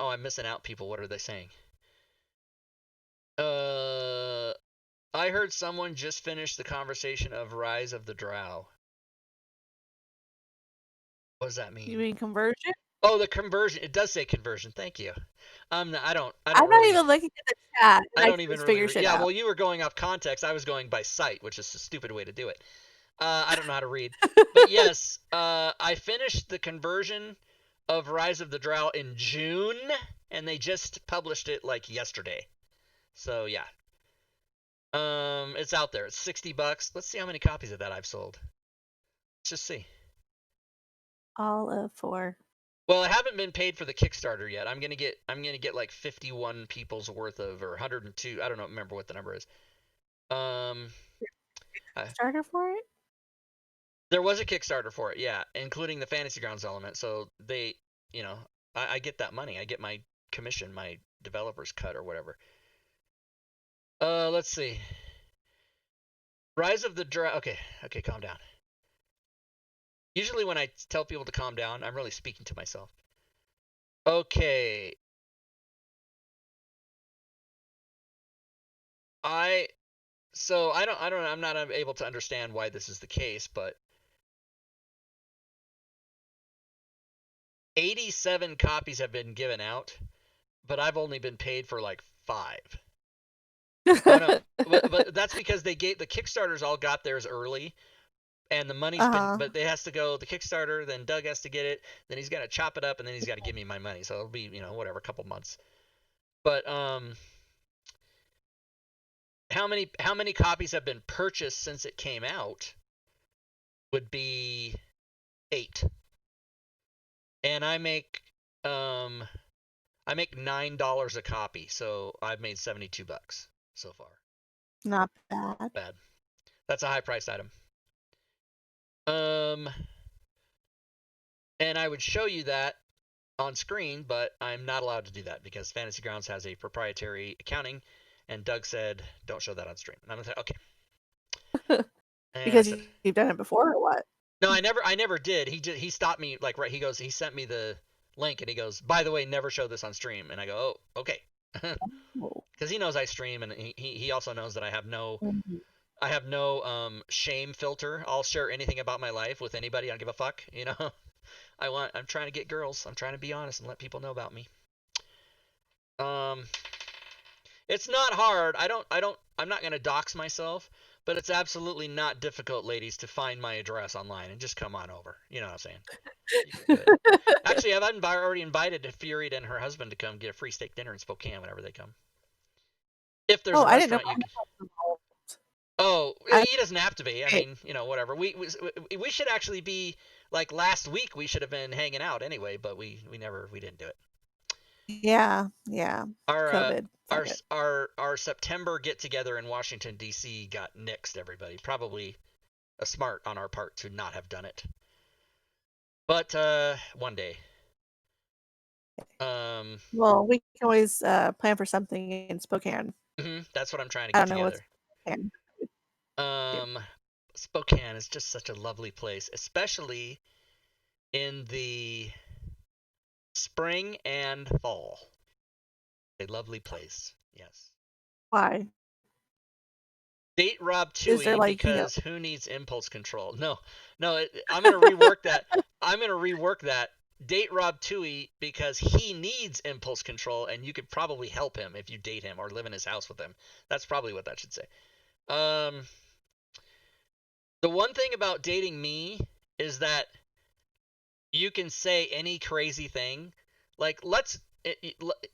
Oh, I'm missing out, people. What are they saying? Uh, I heard someone just finished the conversation of Rise of the Drow. What does that You mean? mean conversion? Oh, the conversion. It does say conversion. Thank you. I don't I'm not really, even looking at the chat, I and I don't can even just really. figure shit Yeah, out. well, you were going off context. I was going by sight, which is a stupid way to do it. I don't know how to read, but yes, I finished the conversion of Rise of the Drow in June, and they just published it like yesterday. So yeah, it's out there. It's $60. Let's see how many copies of that I've sold. Let's just see. All of 4. Well, I haven't been paid for the Kickstarter yet. I'm gonna get like 51 people's worth of, or 102. I don't know, remember what the number is. Um, I, Starter for it? there was a Kickstarter for it, yeah, including the Fantasy Grounds element. So they, you know, I get that money. I get my commission, my developer's cut or whatever. Let's see. Rise of the Drow. Okay, okay, calm down. Usually when I tell people to calm down, I'm really speaking to myself. Okay. I I'm not able to understand why this is the case, but 87 copies have been given out, but I've only been paid for like 5. Oh no, but that's because they gave the Kickstarters all got theirs early, and the money's been, Uh-huh. but it has to go the Kickstarter, then Doug has to get it, then he's got to chop it up, and then he's got to give me my money. So it'll be, whatever, a couple months. But how many copies have been purchased since it came out would be 8, and I make $9 a copy, so I've made $72 so far. Not bad. Bad. That's a high priced item. Um, and I would show you that on screen, but I'm not allowed to do that because Fantasy Grounds has a proprietary accounting, and Doug said don't show that on stream. And I'm gonna say okay. And I Because said you've done it before or what? no, I never did. He stopped me like right. He sent me the link and he goes, by the way, never show this on stream. And I go, oh, okay. Oh. Because he knows I stream, and he also knows that Mhm. I have no shame filter. I'll share anything about my life with anybody. I don't give a fuck. I'm trying to get girls. I'm trying to be honest and let people know about me. Um, it's not hard. I'm not gonna dox myself, but it's absolutely not difficult, ladies, to find my address online and just come on over. You know what I'm saying? You can do it. Actually, I've already invited Furied and her husband to come get a free steak dinner in Spokane whenever they come. If there's Oh, a I didn't know restaurant my you can. husband was involved. Oh, I he doesn't have to be. I okay. mean, whatever. We should actually be like last week. We should have been hanging out anyway, but we didn't do it. Yeah, yeah. Our COVID. Fuck it. our September get together in Washington D.C. got nixed. Everybody probably a smart on our part to not have done it, but one day. Um, Well, we can always plan for something in Spokane. that's what I'm trying to I get don't know what's together. Spokane. Um, Spokane is just such a lovely place, especially in the spring and fall. A lovely place. Yes. Why? Date Rob Is there Tui like, because who needs impulse control? No, no. I'm gonna rework that. I'm gonna rework that. Date Rob Tui because he needs impulse control, and you could probably help him if you date him or live in his house with him. That's probably what that should say. Um, the one thing about dating me is that you can say any crazy thing. Like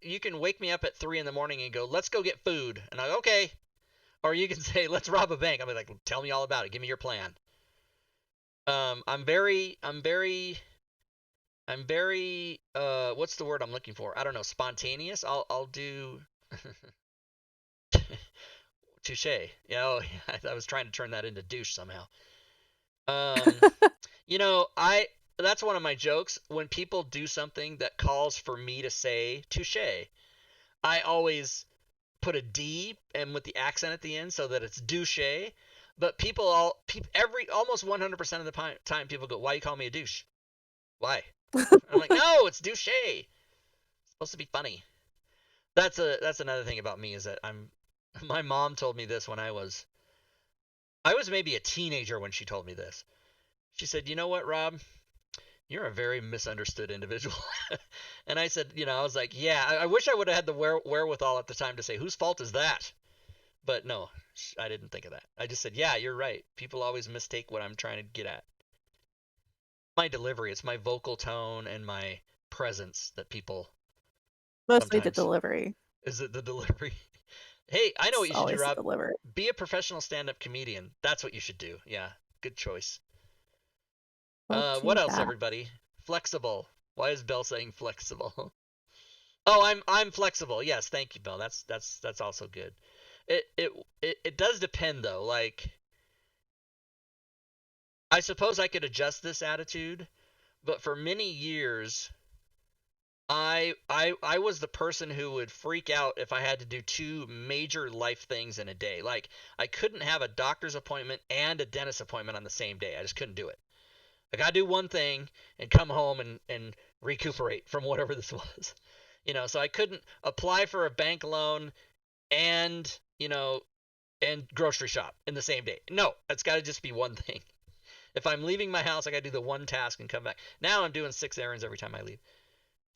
you can wake me up at 3 in the morning and go, let's go get food, and I go, okay. Or you can say, let's rob a bank. I'll be like, tell me all about it. Give me your plan. I'm very what's the word I'm looking for? I don't know, spontaneous. I'll do touche. Yeah, oh, yeah, I was trying to turn that into douche somehow. Um, I that's one of my jokes. When people do something that calls for me to say touche, I always put a D and with the accent at the end so that it's douche. But every almost 100% of the time people go, "Why you call me a douche? Why?" I'm like, "No, it's douche. It's supposed to be funny." That's another thing about me is that I'm. My mom told me this when I was maybe a teenager when she told me this. She said, "You know what, Rob? You're a very misunderstood individual." And I said, I was like, yeah, I wish I would have had the wherewithal at the time to say, whose fault is that? But no, I didn't think of that. I just said, yeah, you're right. People always mistake what I'm trying to get at. My delivery, it's my vocal tone and my presence that people Mostly the sometimes. delivery. Is it the delivery? Hey, I know what It's you should do, always the Rob. delivery. Be a professional stand-up comedian. That's what you should do. Yeah, good choice. We'll What do else, that. everybody? Flexible. Why is Bell saying flexible? Oh, I'm flexible. Yes, thank you, Bill. That's also good. It does depend though. Like I suppose I could adjust this attitude, but for many years I was the person who would freak out if I had to do two major life things in a day. Like I couldn't have a doctor's appointment and a dentist appointment on the same day. I just couldn't do it. I gotta do one thing and come home and recuperate from whatever this was. So I couldn't apply for a bank loan and and grocery shop in the same day. No, it's got to just be one thing. If I'm leaving my house, I got to do the one task and come back. Now I'm doing 6 errands every time I leave.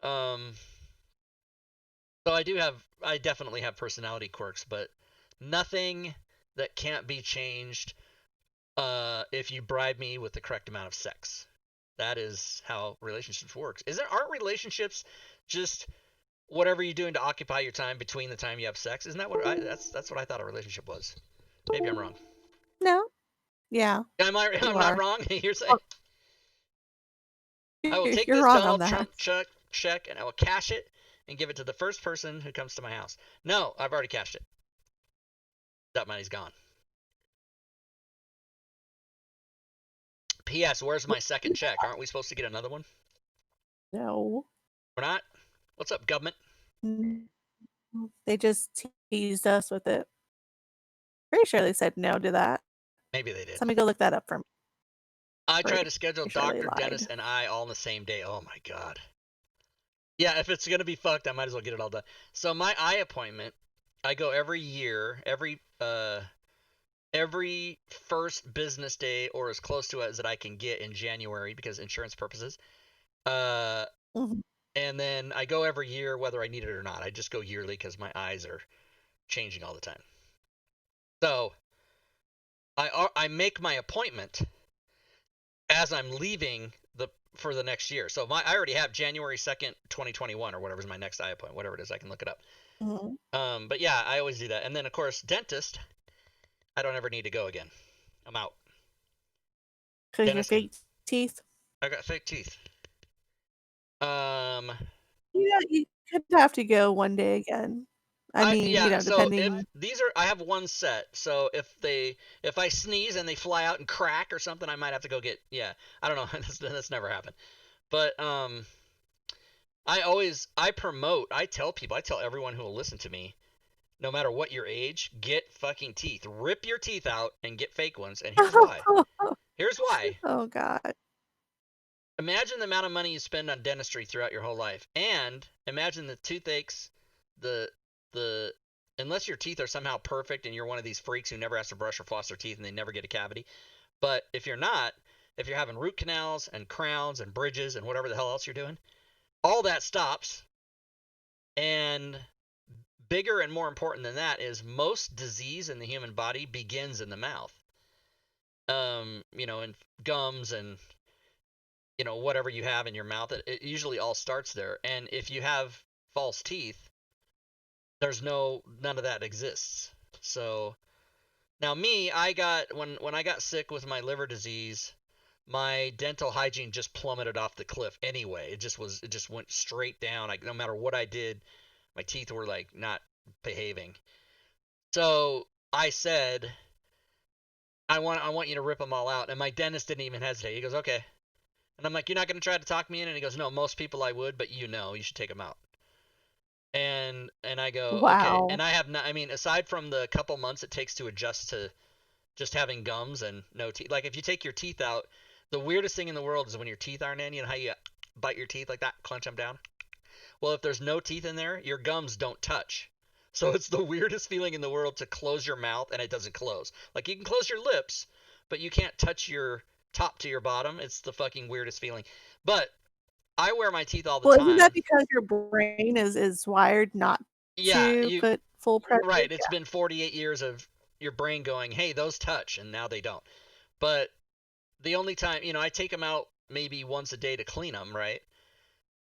Um, so I definitely have personality quirks, but nothing that can't be changed if you bribe me with the correct amount of sex. That is how relationships works. Aren't relationships just whatever you're doing to occupy your time between the time you have sex? Isn't that that's what I thought a relationship was. Maybe I'm wrong. No. Yeah, you I'm not are. wrong. You're saying Well, I will take you're this wrong on Donald that. Trump check and I will cash it and give it to the first person who comes to my house. No, I've already cashed it. That money's gone. P.S. Where's my second check? Aren't we supposed to get another one? No. We're not. What's up, government? Mm, they just teased us with it. Pretty sure they said no to that. Maybe they did. Somebody go look that up for me. I tried Pretty to schedule sure they doctor, lied. dentist, and eye all on the same day. Oh my god. Yeah, if it's gonna be fucked, I might as well get it all done. So my eye appointment, I go every year, every first business day or as close to it as that I can get in January because insurance purposes. Uh, Mhm. and then I go every year whether I need it or not. I just go yearly because my eyes are changing all the time. So I make my appointment as I'm leaving for the next year. So I already have January 2nd, 2021 or whatever is my next eye appointment, whatever it is, I can look it up. Mhm. But yeah, I always do that. And then of course dentist, I don't ever need to go again. I'm out. 'Cause your Dentist, fake teeth. I got fake teeth. Um, You could have to go one day again. I mean, yeah. So if depending. I have one set. So if I sneeze and they fly out and crack or something, I might have to go get. Yeah, I don't know. That's never happened. But I tell people, I tell everyone who will listen to me, no matter what your age, get fucking teeth. Rip your teeth out and get fake ones. And here's why. Here's why. Oh god. Imagine the amount of money you spend on dentistry throughout your whole life, and imagine the toothaches, the the unless your teeth are somehow perfect and you're one of these freaks who never has to brush or floss their teeth and they never get a cavity. But if you're not, if you're having root canals and crowns and bridges and whatever the hell else you're doing, all that stops. And bigger and more important than that is most disease in the human body begins in the mouth. In gums and whatever you have in your mouth, it usually all starts there. And if you have false teeth, there's none of that exists. So Now me, I got when I got sick with my liver disease, my dental hygiene just plummeted off the cliff anyway. It just went straight down. Like no matter what I did, my teeth were like not behaving. So I said, I want you to rip them all out. And my dentist didn't even hesitate. He goes, okay. And I'm like, you're not going to try to talk me in? And he goes, no, most people I would, but you should take them out. And I go, okay. Wow. And I have not. I mean, aside from the couple months it takes to adjust to just having gums and no teeth. Like if you take your teeth out, the weirdest thing in the world is when your teeth aren't in. You know how you bite your teeth like that, clench them down. Well, if there's no teeth in there, your gums don't touch. So it's the weirdest feeling in the world to close your mouth and it doesn't close. Like you can close your lips, but you can't touch your top to your bottom. It's the fucking weirdest feeling. But I wear my teeth all the Well, isn't that time. because your brain is wired not Yeah, to you put full pressure? right. It's Yeah. been 48 years of your brain going, "Hey, those touch," and now they don't. But the only time, I take them out maybe once a day to clean them, right?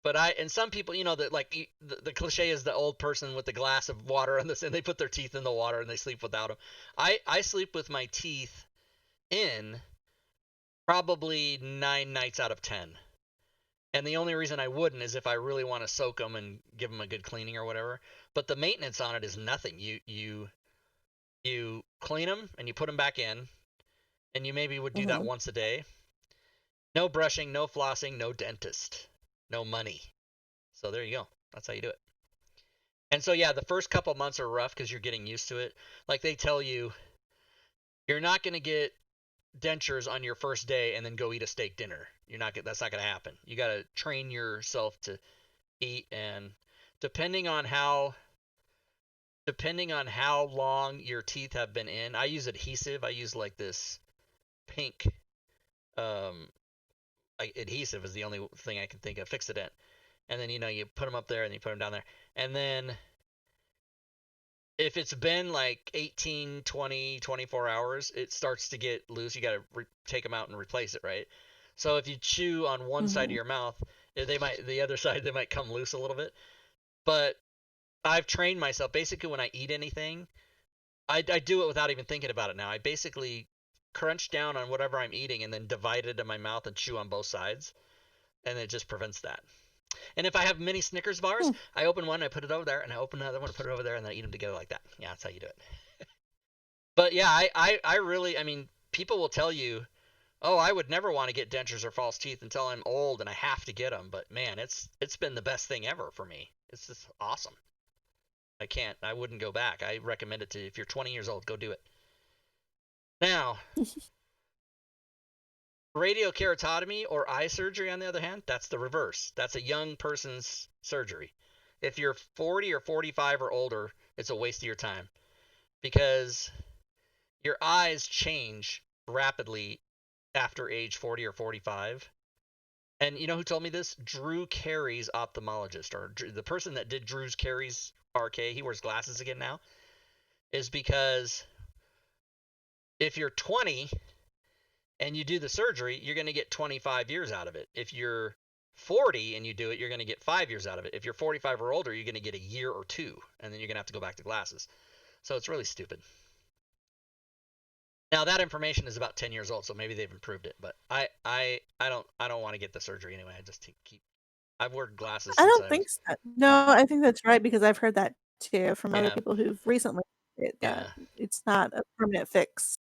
But and some people, that like the cliche is the old person with the glass of water on this, and they put their teeth in the water and they sleep without them. I sleep with my teeth in probably 9 nights out of 10. And the only reason I wouldn't is if I really want to soak them and give them a good cleaning or whatever. But the maintenance on it is nothing. You clean them and you put them back in, and you maybe would do that Mhm. once a day. No brushing, no flossing, no dentist, no money. So there you go. That's how you do it. And so yeah, the first couple months are rough because you're getting used to it. Like they tell you, you're not going to get dentures on your first day and then go eat a steak dinner. That's not going to happen. You got to train yourself to eat, and depending on how depending on how long your teeth have been in, I use adhesive. I use like this pink um adhesive is the only thing I can think of. Fix-A-Dent. And then you put them up there and you put them down there. And then if it's been like 18, 20, 24 hours, it starts to get loose. You got to take them out and replace it, right? So if you chew on one side of Mhm. your mouth, the other side they might come loose a little bit. But I've trained myself basically when I eat anything, I do it without even thinking about it now. I basically crunch down on whatever I'm eating and then divide it in my mouth and chew on both sides, and it just prevents that. And if I have mini Snickers bars, Hmm. I open one, I put it over there, and I open another one, I put it over there, and then I eat them together like that. Yeah, that's how you do it. But yeah, I really, I mean, people will tell you, oh, I would never want to get dentures or false teeth until I'm old and I have to get them. But man, it's been the best thing ever for me. It's just awesome. I wouldn't go back. I recommend it to if you're 20 years old, go do it. Now, radiokeratotomy or eye surgery, on the other hand, that's the reverse. That's a young person's surgery. If you're 40 or 45 or older, it's a waste of your time because your eyes change rapidly after age 40 or 45. And you know who told me this? Drew Carey's ophthalmologist, or the person that did Drew's Carey's RK, he wears glasses again now, is because if you're 20 and you do the surgery, you're going to get 25 years out of it. If you're 40 and you do it, you're going to get 5 years out of it. If you're 45 or older, you're going to get a year or two, and then you're going to have to go back to glasses. So it's really stupid. Now that information is about 10 years old, so maybe they've improved it. But I don't want to get the surgery anyway. I just keep. I've worn glasses I since don't I was. think so. No, I think that's right because I've heard that too from other Yeah, people who've recently that yeah. it's not a permanent fix.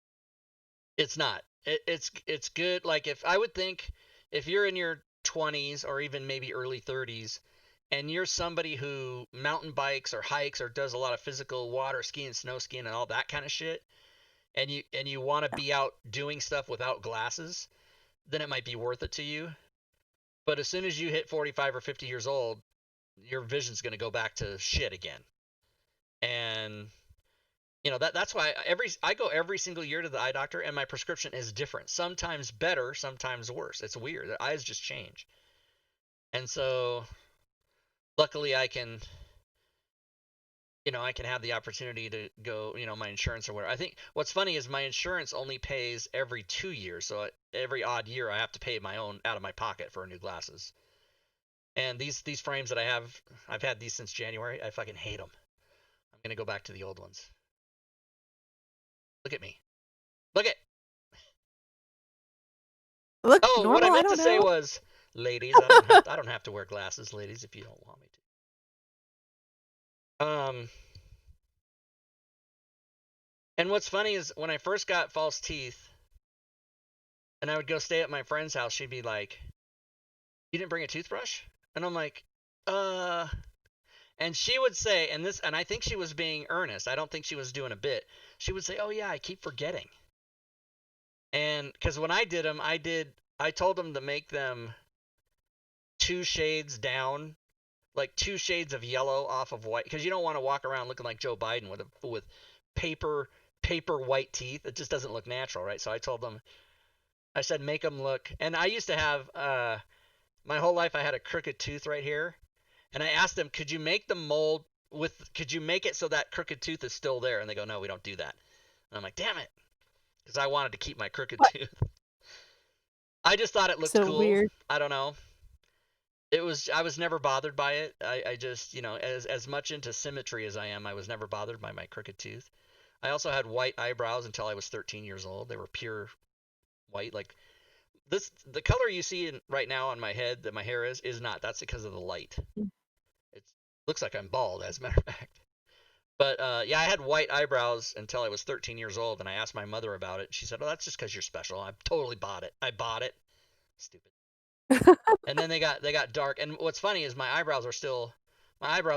It's not. It's good. Like if I would think if you're in your 20s or even maybe early 30s and you're somebody who mountain bikes or hikes or does a lot of physical water skiing, snow skiing and all that kind of shit, and you want to Yeah. be out doing stuff without glasses, then it might be worth it to you. But as soon as you hit 45 or 50 years old, your vision's going to go back to shit again. And that's why I go every single year to the eye doctor and my prescription is different. Sometimes better, sometimes worse. It's weird. The eyes just change. And so luckily I can have the opportunity to go, my insurance or whatever. I think what's funny is my insurance only pays every 2 years. So every odd year I have to pay my own out of my pocket for new glasses. And these frames that I've had these since January. I fucking hate them. I'm going to go back to the old ones. Look at me. Look at. Look Oh, what I normal? I meant to don't say know. was, ladies, I don't have to wear glasses, ladies, if you don't want me to. And what's funny is when I first got false teeth, and I would go stay at my friend's house, she'd be like, "You didn't bring a toothbrush?" And I'm like, "Uh." And she would say, and I think she was being earnest. I don't think she was doing a bit. She would say, "Oh yeah, I keep forgetting." And because when I did them, I told them to make them two shades down, like two shades of yellow off of white, because you don't want to walk around looking like Joe Biden with paper paper white teeth. It just doesn't look natural, right? So I told them, I said, make them look. And I used to have my whole life I had a crooked tooth right here, and I asked them, could you make the mold could you make it so that crooked tooth is still there? And they go, no, we don't do that. And I'm like, damn it, because I wanted to keep my crooked What? tooth. I just thought it looked So cool. weird. I don't know. I was never bothered by it. I just, as much into symmetry as I am, I was never bothered by my crooked tooth. I also had white eyebrows until I was 13 years old. They were pure white. Like the color you see right now on my head that my hair is not. That's because of the light. It looks like I'm bald, as a matter of fact. But yeah, I had white eyebrows until I was 13 years old, and I asked my mother about it. She said, "Oh, that's just because you're special." I totally bought it. I bought it. Stupid. And then they got dark. And what's funny is my eyebrows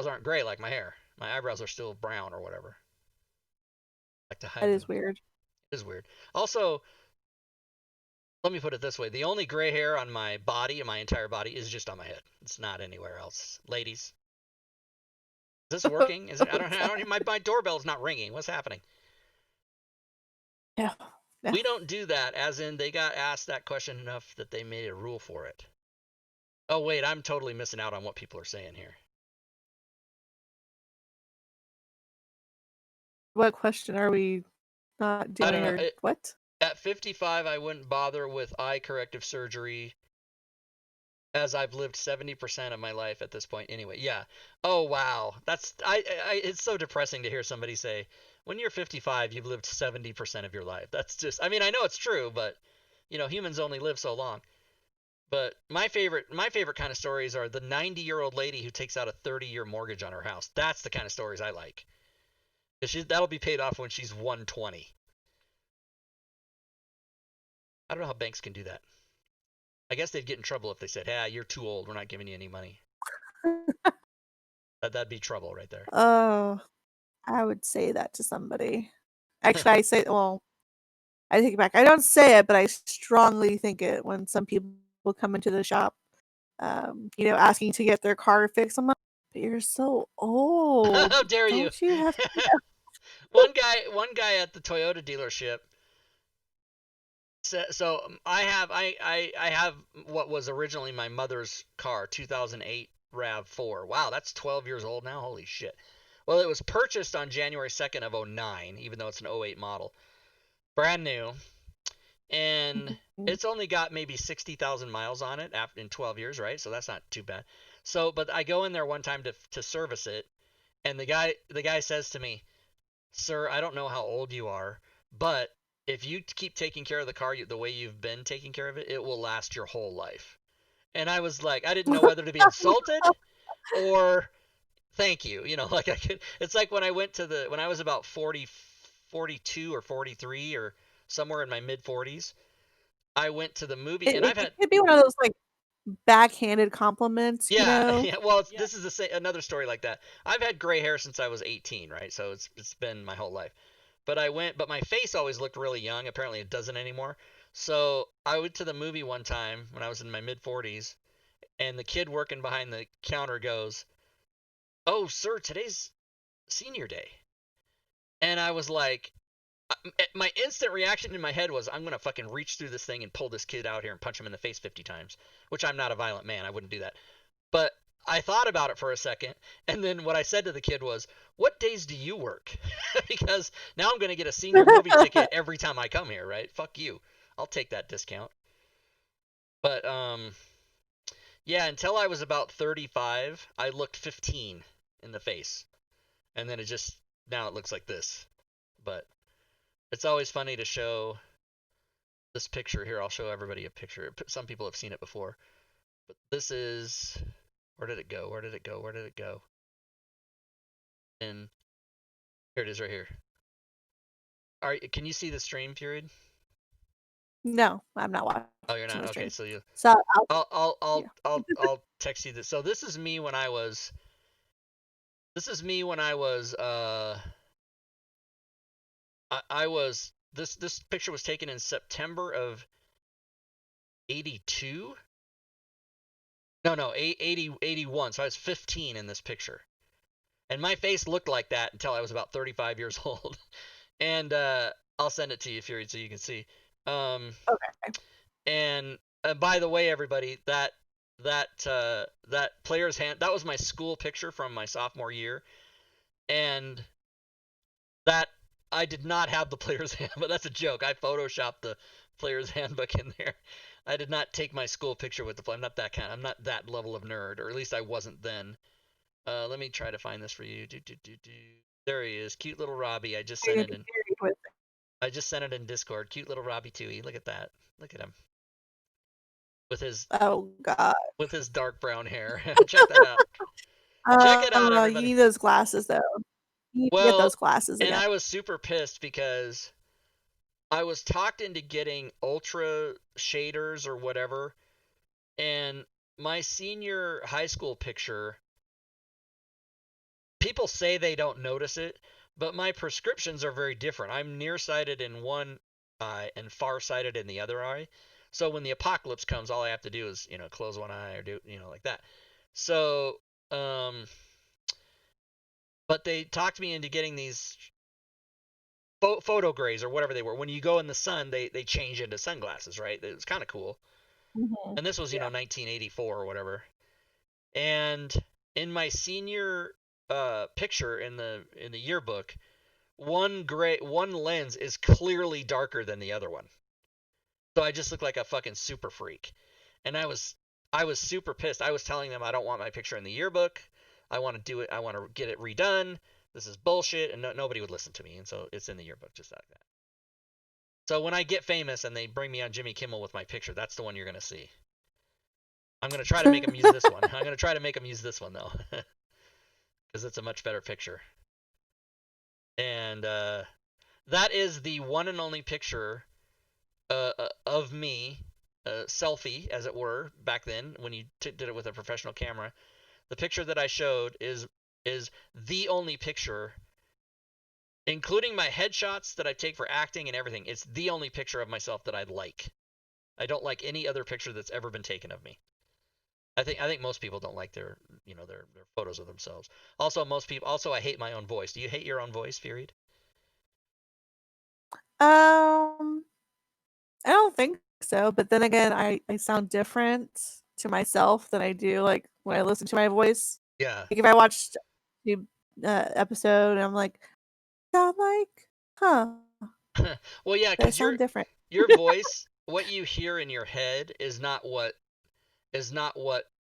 aren't gray like my hair. My eyebrows are still brown or whatever. I like to That hide is them. weird. It is weird. Also, let me put it this way: the only gray hair on my body, my entire body, is just on my head. It's not anywhere else. Ladies, is this working? Is it? I don't. My doorbell's not ringing. What's happening? Yeah. Yeah. We don't do that. As in, they got asked that question enough that they made a rule for it. Oh wait, I'm totally missing out on what people are saying here. What question are we not I don't doing know. or what? At 55, I wouldn't bother with eye corrective surgery as I've lived 70% of my life at this point anyway. Yeah. Oh wow. It's so depressing to hear somebody say when you're 55 you've lived 70% of your life. That's just, I mean, I know it's true, but humans only live so long. But my favorite kind of stories are the 90-year-old lady who takes out a 30-year mortgage on her house. That's the kind of stories I like. That'll be paid off when she's 120. I don't know how banks can do that. I guess they'd get in trouble if they said, "Hey, you're too old. We're not giving you any money." That'd be trouble right there. Oh, I would say that to somebody. Actually, I take it back. I don't say it, but I strongly think it when some people come into the shop, asking to get their car fixed. I'm like, but you're so old. How dare you? Don't you have to? one guy at the Toyota dealership. So I have what was originally my mother's car, 2008 RAV4. Wow, that's 12 years old now. Holy shit. Well, it was purchased on January 2nd of '09, even though it's an '08 model. Brand new. And it's only got maybe 60,000 miles on it after in 12 years, right? So that's not too bad. So, but I go in there one time to service it, and the guy says to me, "Sir, I don't know how old you are, but if you keep taking care of the car the way you've been taking care of it, it will last your whole life." And I was like, I didn't know whether to be insulted or thank you. Like it's like when I was about 40, 42 or 43 or somewhere in my mid 40s, I went to the movie and It I've had, could be one of those, like, backhanded compliments, you yeah, know? yeah, well, this is another story like that. I've had gray hair since I was 18, right? So it's been my whole life. But my face always looked really young. Apparently it doesn't anymore. So I went to the movie one time when I was in my mid 40s, and the kid working behind the counter goes, "Oh, sir, today's senior day." And I was like, my instant reaction in my head was, I'm gonna fucking reach through this thing and pull this kid out here and punch him in the face 50 times. Which I'm not a violent man. I wouldn't do that. But I thought about it for a second, and then what I said to the kid was, "What days do you work?" Because now I'm gonna get a senior movie ticket every time I come here, right? Fuck you. I'll take that discount. But yeah, until I was about 35, I looked 15 in the face, and then now it looks like this. But it's always funny to show. this picture here. I'll show everybody a picture. Some people have seen it before, but this is, where did it go? Where did it go? Where did it go? And here it is right here. All right, can you see the stream period? No, I'm not watching Oh, you're not? the Okay, stream. so you, So yeah. I'll text you this. So this is me when I was, I was, this picture was taken in September of 82. No, 81. So I was 15 in this picture. And my face looked like that until I was about 35 years old. And I'll send it to you, Fury, so you can see. Okay. And by the way, everybody, that player's hand, that was my school picture from my sophomore year, and that I did not have the player's handbook. That's a joke. I photoshopped the player's handbook in there. I did not take my school picture with the play. I'm not that level of nerd, or at least I wasn't then. Let me try to find this for you. There he is, cute little Robbie. I just sent it in. I just sent it in Discord. Cute little Robbie Toohey. Look at that. Look at him with his Oh God. dark brown hair. Check that out. Check it out, You everybody. need those glasses though. You need to get Well, those glasses and again. I was super pissed because I was talked into getting ultra shaders or whatever, and my senior high school picture, people say they don't notice it, but my prescriptions are very different. I'm nearsighted in one eye and farsighted in the other eye. So when the apocalypse comes, all I have to do is, close one eye or do, like that. So, but they talked me into getting these photo grays or whatever they were. When you go in the sun, they change into sunglasses, right? It was kind of cool. Mhm. And this was, Yeah. 1984 or whatever. And in my senior picture in the yearbook, one lens is clearly darker than the other one. So I just look like a fucking super freak. And I was super pissed. I was telling them I don't want my picture in the yearbook. I want to do it. I want to get it redone. This is bullshit, and nobody would listen to me. And so it's in the yearbook just like that. So when I get famous and they bring me on Jimmy Kimmel with my picture, that's the one you're gonna see. I'm gonna try to make them use this one. I'm gonna try to make them use this one though, because it's a much better picture. And that is the one and only picture of me, selfie as it were, back then when you did it with a professional camera. The picture that I showed is the only picture, including my headshots that I take for acting and everything. It's the only picture of myself that I like. I don't like any other picture that's ever been taken of me. I think most people don't like their photos of themselves. Also, most people. Also, I hate my own voice. Do you hate your own voice, Furied? I don't think so, but then again, I sound different to myself than I do like when I listen to my voice. Yeah. Like if I watched a episode and I'm like, sound like, huh, Well, yeah, I because sound different. your voice, what you hear in your head, is not what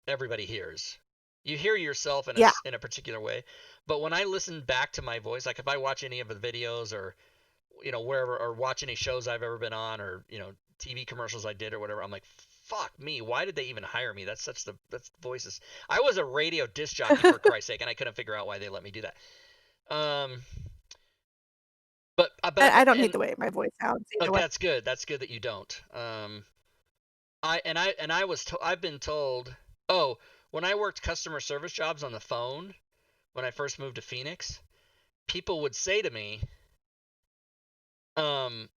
everybody hears. You hear yourself Yeah. in a particular way, but when I listen back to my voice, like if I watch any of the videos or wherever, or watch any shows I've ever been on, or TV commercials I did or whatever, I'm like, fuck me, why did they even hire me? That's voices. I was a radio disc jockey for Christ's sake, and I couldn't figure out why they let me do that. Um, I don't hate the way my voice sounds either way. that's good. That's good that you don't. I've been told. Oh, when I worked customer service jobs on the phone when I first moved to Phoenix, people would say to me, um,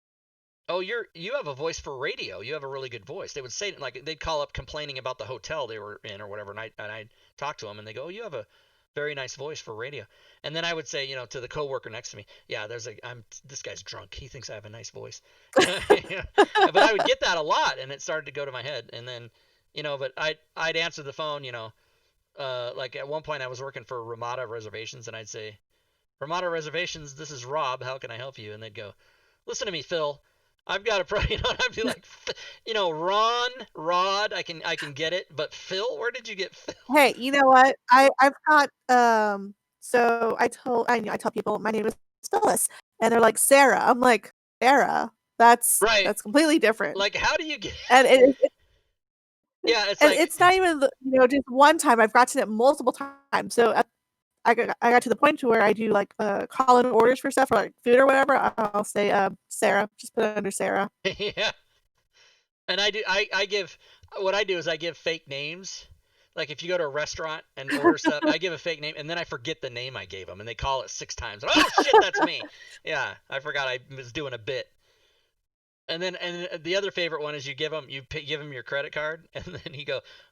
"Oh, you have a voice for radio. You have a really good voice." They would say, like, they'd call up complaining about the hotel they were in or whatever, and I'd talk to them, and they go, "Oh, you have a very nice voice for radio." And then I would say, to the coworker next to me, "Yeah, this guy's drunk. He thinks I have a nice voice." But I would get that a lot, and it started to go to my head. And then, but I'd answer the phone, like at one point I was working for Ramada Reservations, and I'd say, "Ramada Reservations, this is Rob. How can I help you?" And they'd go, "Listen to me, Phil. I've got a pro." And I'd be like, Ron, Rod, I can get it, but Phil, where did you get Phil? Hey, you know what? I've got so I tell people my name is Phyllis, and they're like Sarah. I'm like Sarah. That's Right. that's completely different. Like, how do you get? And Yeah, it's and like it's not even just one time. I've gotten it multiple times. So I got to the point to where I do like call in orders for stuff or like food or whatever. I'll say Sarah, just put it under Sarah. yeah. And I give what I do is I give fake names. Like if you go to a restaurant and order stuff, I give a fake name and then I forget the name I gave them and they call it 6 times. Oh shit, that's me. Yeah, I forgot I was doing a bit. And the other favorite one is give them your credit card and then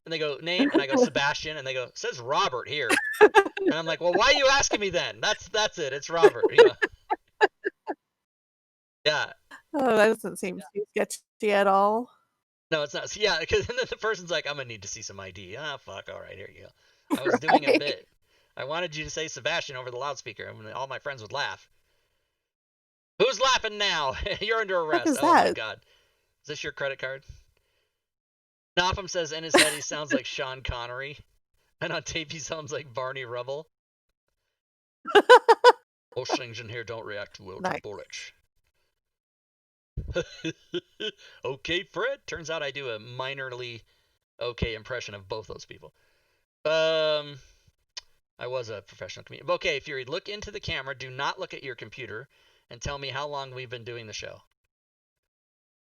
they go name and I go Sebastian and they go it says Robert here. And I'm like, "Well, why are you asking me then? That's it. It's Robert." Yeah. Oh, that doesn't seem too sketchy at all. No, it's not. Yeah, because then the person's like, "I'm gonna need to see some ID." Ah, fuck. All right, here you go. I was doing a Right? bit. I wanted you to say Sebastian over the loudspeaker, and all my friends would laugh. Who's laughing now? You're under What arrest. is Oh my that? god. Is this your credit card? Nopham says in his head he sounds like Sean Connery, and on tape he sounds like Barney Rubble. Most things in here don't react well to Nice. bullets. Okay, Fred. Turns out I do a minorly okay impression of both those people. I was a professional comedian. Okay, Fury, look into the camera. Do not look at your computer, and tell me how long we've been doing the show.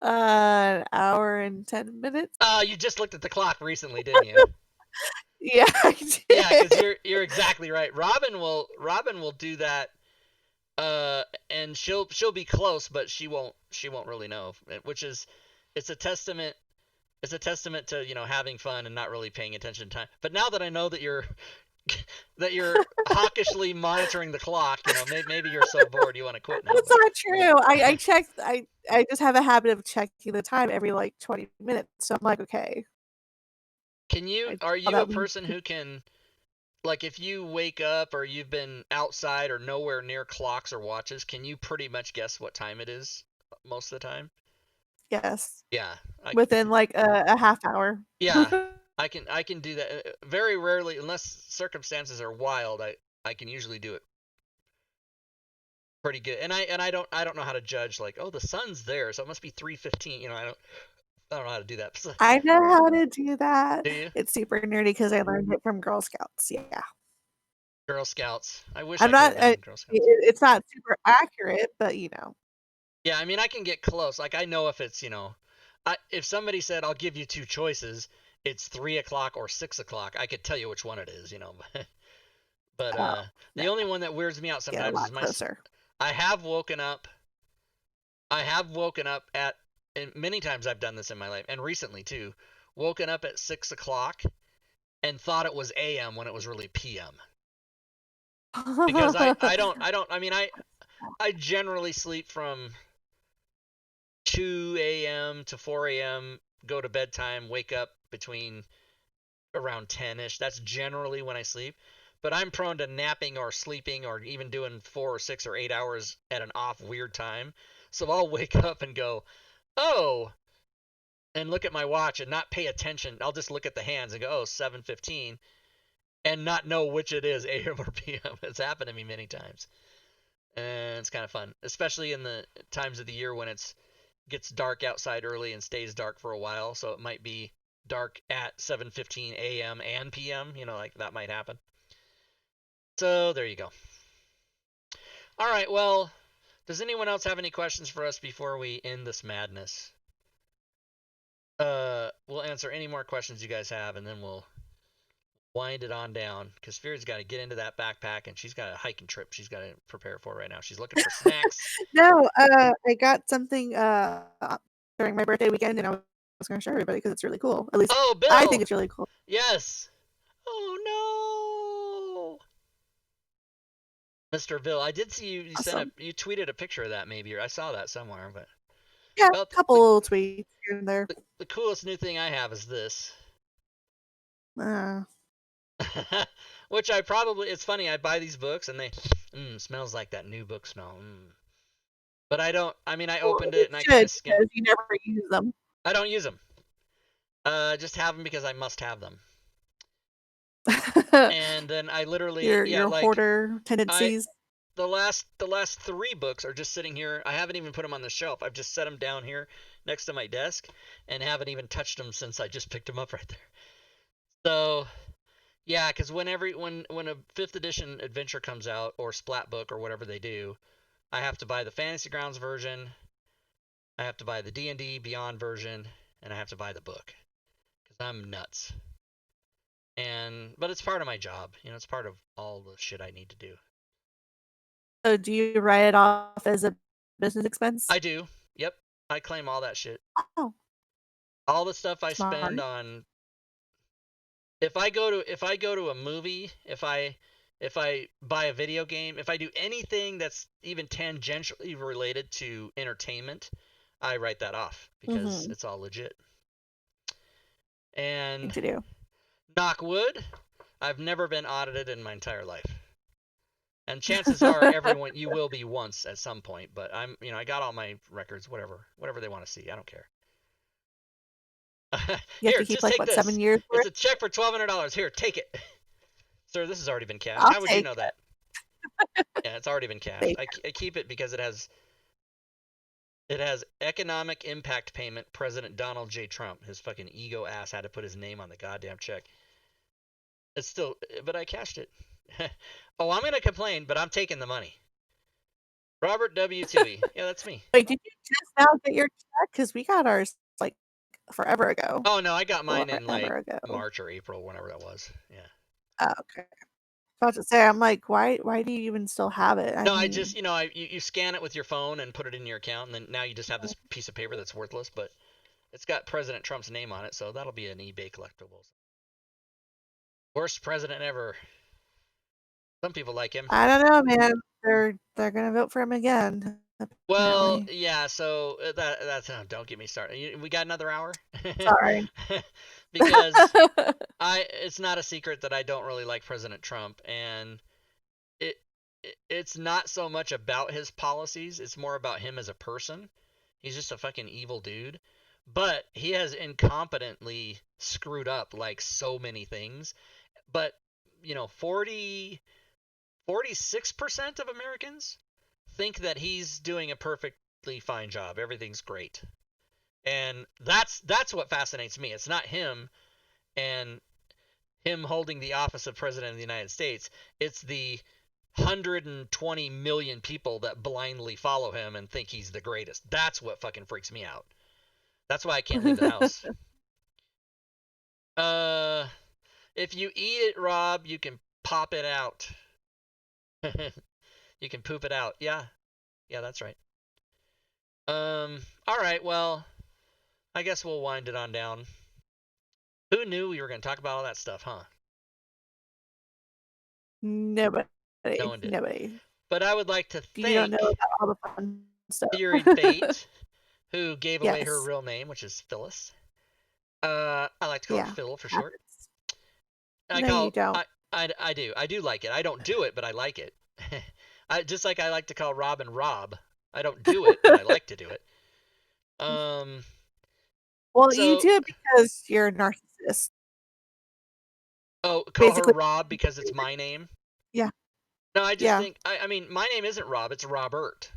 An hour and 10 minutes. You just looked at the clock recently, didn't you? Yeah, I Yeah, because did. you're exactly right. Robin will do that. And she'll be close, but she won't really know. Which is, it's a testament. It's a testament to having fun and not really paying attention to time. But now that I know that you're hawkishly monitoring the clock, maybe you're so bored you want to quit now. That's not true. I checked. I just have a habit of checking the time every like 20 minutes. So I'm like, okay. Are Saw you a that person who can, like, if you wake up or you've been outside or nowhere near clocks or watches, can you pretty much guess what time it is most of the time? Yes, Yeah, I within like a half hour. yeah, I can do that. Very rarely, unless circumstances are wild, I can usually do it pretty good. And I don't know how to judge, like, oh, the sun's there, so it must be 3:15. I don't know how to do that. I know how to do that. Do you? It's super nerdy because I learned it from Girl Scouts. Yeah, Girl Scouts. I wish I'm I could not. have been in Girl Scouts. It's not super accurate, but Yeah, I mean, I can get close. Like, I know if it's, if somebody said, I'll give you two choices, it's 3 o'clock or 6 o'clock, I could tell you which one it is. But oh no, the only one that weirds me out get a sometimes is lot closer. I have woken up. I have woken up and many times I've done this in my life, and recently too, woken up at 6 o'clock and thought it was a.m. when it was really p.m. Because I mean, I generally sleep from 2 a.m. to 4 a.m., go to bedtime, wake up between around 10ish. That's generally when I sleep. But I'm prone to napping or sleeping or even doing 4 or 6 or 8 hours at an off weird time. So I'll wake up and go, oh, and look at my watch and not pay attention. I'll just look at the hands and go, oh, 7:15, and not know which it is, a.m. or p.m. It's happened to me many times. And it's kind of fun, especially in the times of the year when it gets dark outside early and stays dark for a while. So it might be dark at 7:15 a.m. and p.m. Like that might happen. So there you go. All right. Well, does anyone else have any questions for us before we end this madness? We'll answer any more questions you guys have, and then we'll wind it on down because Fear's got to get into that backpack, and she's got a hiking trip she's got to prepare for right now. She's looking for snacks. No, I got something during my birthday weekend, and I was going to show everybody because it's really cool. At least Oh, I think Bill! it's really cool. Yes. Oh no, Mr. Bill. I did see you Awesome. you tweeted a picture of that maybe, or I saw that somewhere. But Yeah, well, a couple tweets here and there. the coolest new thing I have is this. Uh, Which it's funny, I buy these books and they smells like that new book smell. But I mean, I well, opened it it and I kind should of skimmed. because you never use them. I don't use them. Just have them because I must have them. And then I literally, yeah, Your like hoarder I tendencies. the last 3 books are just sitting here. I haven't even put them on the shelf. I've just set them down here next to my desk and haven't even touched them since I just picked them up right there. So yeah, because when a 5th edition adventure comes out or splat book or whatever they do, I have to buy the Fantasy Grounds version, I have to buy the D&D Beyond version, and I have to buy the book because I'm nuts. But it's part of my job, it's part of all the shit I need to do. So do you write it off as a business expense? I do. Yep. I claim all that shit. Oh, All the stuff I smart. spend on if I go to a movie, if I buy a video game, if I do anything that's even tangentially related to entertainment, I write that off because Mhm. it's all legit. Thing And to do. knock wood, I've never been audited in my entire life. And chances are everyone you will be once at some point, but I got all my records, whatever they want to see. I don't care. You have Here, to keep, just like, take what, this. 7 years It's worth? a check for $1,200. Here, take it. Sir, this has already been cashed. I'll How would you take know it. that? Yeah, it's already been cashed. Take I keep it because it has economic impact payment. President Donald J. Trump, his fucking ego ass, had to put his name on the goddamn check. It's still, but I cashed it. Oh, I'm gonna complain, but I'm taking the money. Robert W. Toohey. Yeah, that's me. Wait, did you just now get your check? Because we got ours, like, forever ago. Oh no, I got mine in like Forever ago. March or April, whenever that was. Yeah. Oh, okay. I was about to say, I'm like, why do you even still have it? I No, I just, mean, you scan it with your phone and put it in your account, and then now you just have this piece of paper that's worthless, but it's got President Trump's name on it, so that'll be an eBay collectible. Worst president ever. Some people like him. I don't know, man. They're gonna vote for him again, Well, apparently. yeah. So that's don't get me started. We got another hour, Sorry. because it's not a secret that I don't really like President Trump, and it it's not so much about his policies. It's more about him as a person. He's just a fucking evil dude. But he has incompetently screwed up like so many things. But 46% of Americans think that he's doing a perfectly fine job. Everything's great. And that's what fascinates me. It's not him and him holding the office of president of the United States. It's the 120 million people that blindly follow him and think he's the greatest. That's what fucking freaks me out. That's why I can't leave the house. Uh, if you eat it, Rob, you can pop it out. You can poop it out. Yeah, yeah, that's right. All right. Well, I guess we'll wind it on down. Who knew we were going to talk about all that stuff, huh? Nobody. No one did. Nobody. But I would like to You don't know thank about all the fun stuff. Furied Fate, who gave away her Yes. real name, which is Phyllis. I like to call her Yeah. Phil for short. Happens. I No, you call don't. I do like it. I don't do it, but I like it. I just like I like to call Robin Rob. I don't do it, but I like to do it. Um. Well, you So, do it because you're a narcissist. oh, call her Basically. Rob because it's my name. Yeah. No, I just Yeah. think I mean my name isn't Rob. It's Robert.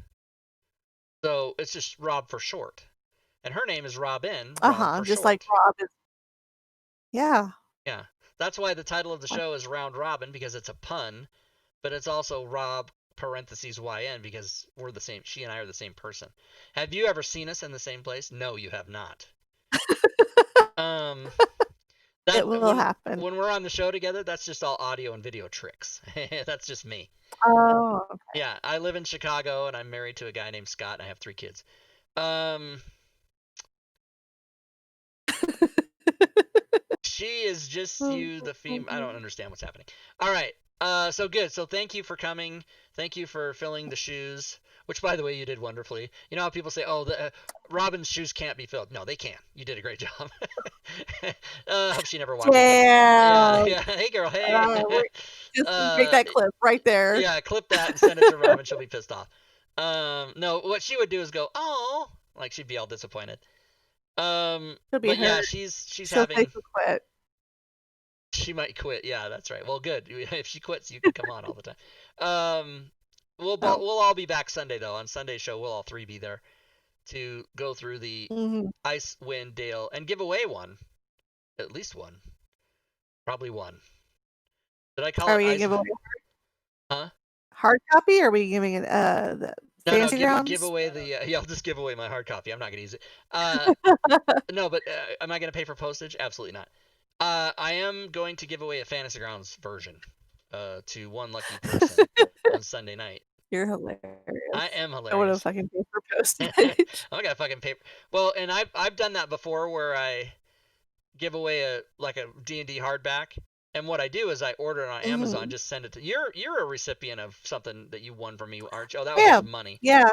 So it's just Rob for short. And her name is Robin, Rob for Just like short. Rob is. Yeah. Yeah. That's why the title of the show is Round Robin, because it's a pun, but it's also Rob parentheses YN because we're the same. She and I are the same person. Have you ever seen us in the same place? No, you have not. Um, It that will when happen. when we're on the show together, that's just all audio and video tricks. That's just me. Oh. Yeah, I live in Chicago and I'm married to a guy named Scott and I have 3 kids. Um, she is just you, the female. I don't understand what's happening. All right. So good. So thank you for coming. Thank you for filling the shoes. Which, by the way, you did wonderfully. You know how people say, "Oh, Robin's shoes can't be filled." No, they can. You did a great job. I hope she never watches this. Yeah, Damn. yeah. Hey, girl. Hey. We're just make uh, that clip right there. yeah. Clip that and send it to Robin. She'll be pissed off. No, what she would do is go, "Oh," like she'd be all disappointed. She'll be But yeah, hurt. she's She'll say having. she'll quit. She might quit. Yeah, that's right. Well, good. If she quits, you can come on all the time. Um, Oh. we'll all be back Sunday though. On Sunday show, we'll all three be there to go through the Mhm. Ice Wind Dale and give away one, at least one, probably one. Did I call Are it we gonna Ice? give away Huh? hard copy, or are we giving it, the No, no, Fantasy give Grounds? away the. Yeah, I'll just give away my hard copy. I'm not gonna use it. No, but am I gonna pay for postage? Absolutely not. I am going to give away a Fantasy Grounds version, to one lucky person on Sunday night. You're I hilarious. am I would've hilarious. fucking paid for I postage. got fucking paper. Well, and I've done that before where I give away a like a D&D hardback. And what I do is I order it on Amazon, Mhm. just send it to you're a recipient of something that you won from me, aren't you? Oh, that was Yeah. just money. Yeah,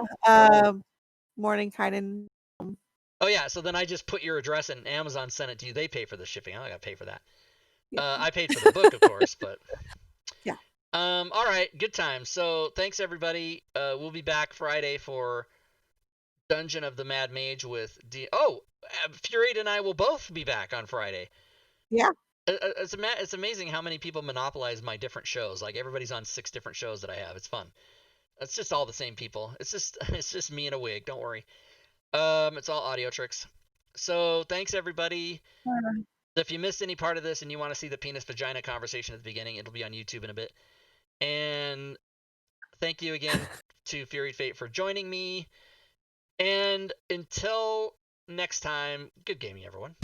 Mordenkainen. Oh yeah, so then I just put your address and Amazon sent it to you. They pay for the shipping. I gotta pay for that. Yeah. I paid for the book, of course, but Yeah. all right, good time. So thanks everybody. We'll be back Friday for Dungeon of the Mad Mage with Furied and I will both be back on Friday. Yeah. It's amazing how many people monopolize my different shows. Like everybody's on 6 different shows that I have. It's fun. It's just all the same people. It's just me in a wig. Don't worry. It's all audio tricks. So thanks everybody. If you missed any part of this and you want to see the penis vagina conversation at the beginning, it'll be on YouTube in a bit. And thank you again to Fury Fate for joining me. And until next time, good gaming, everyone.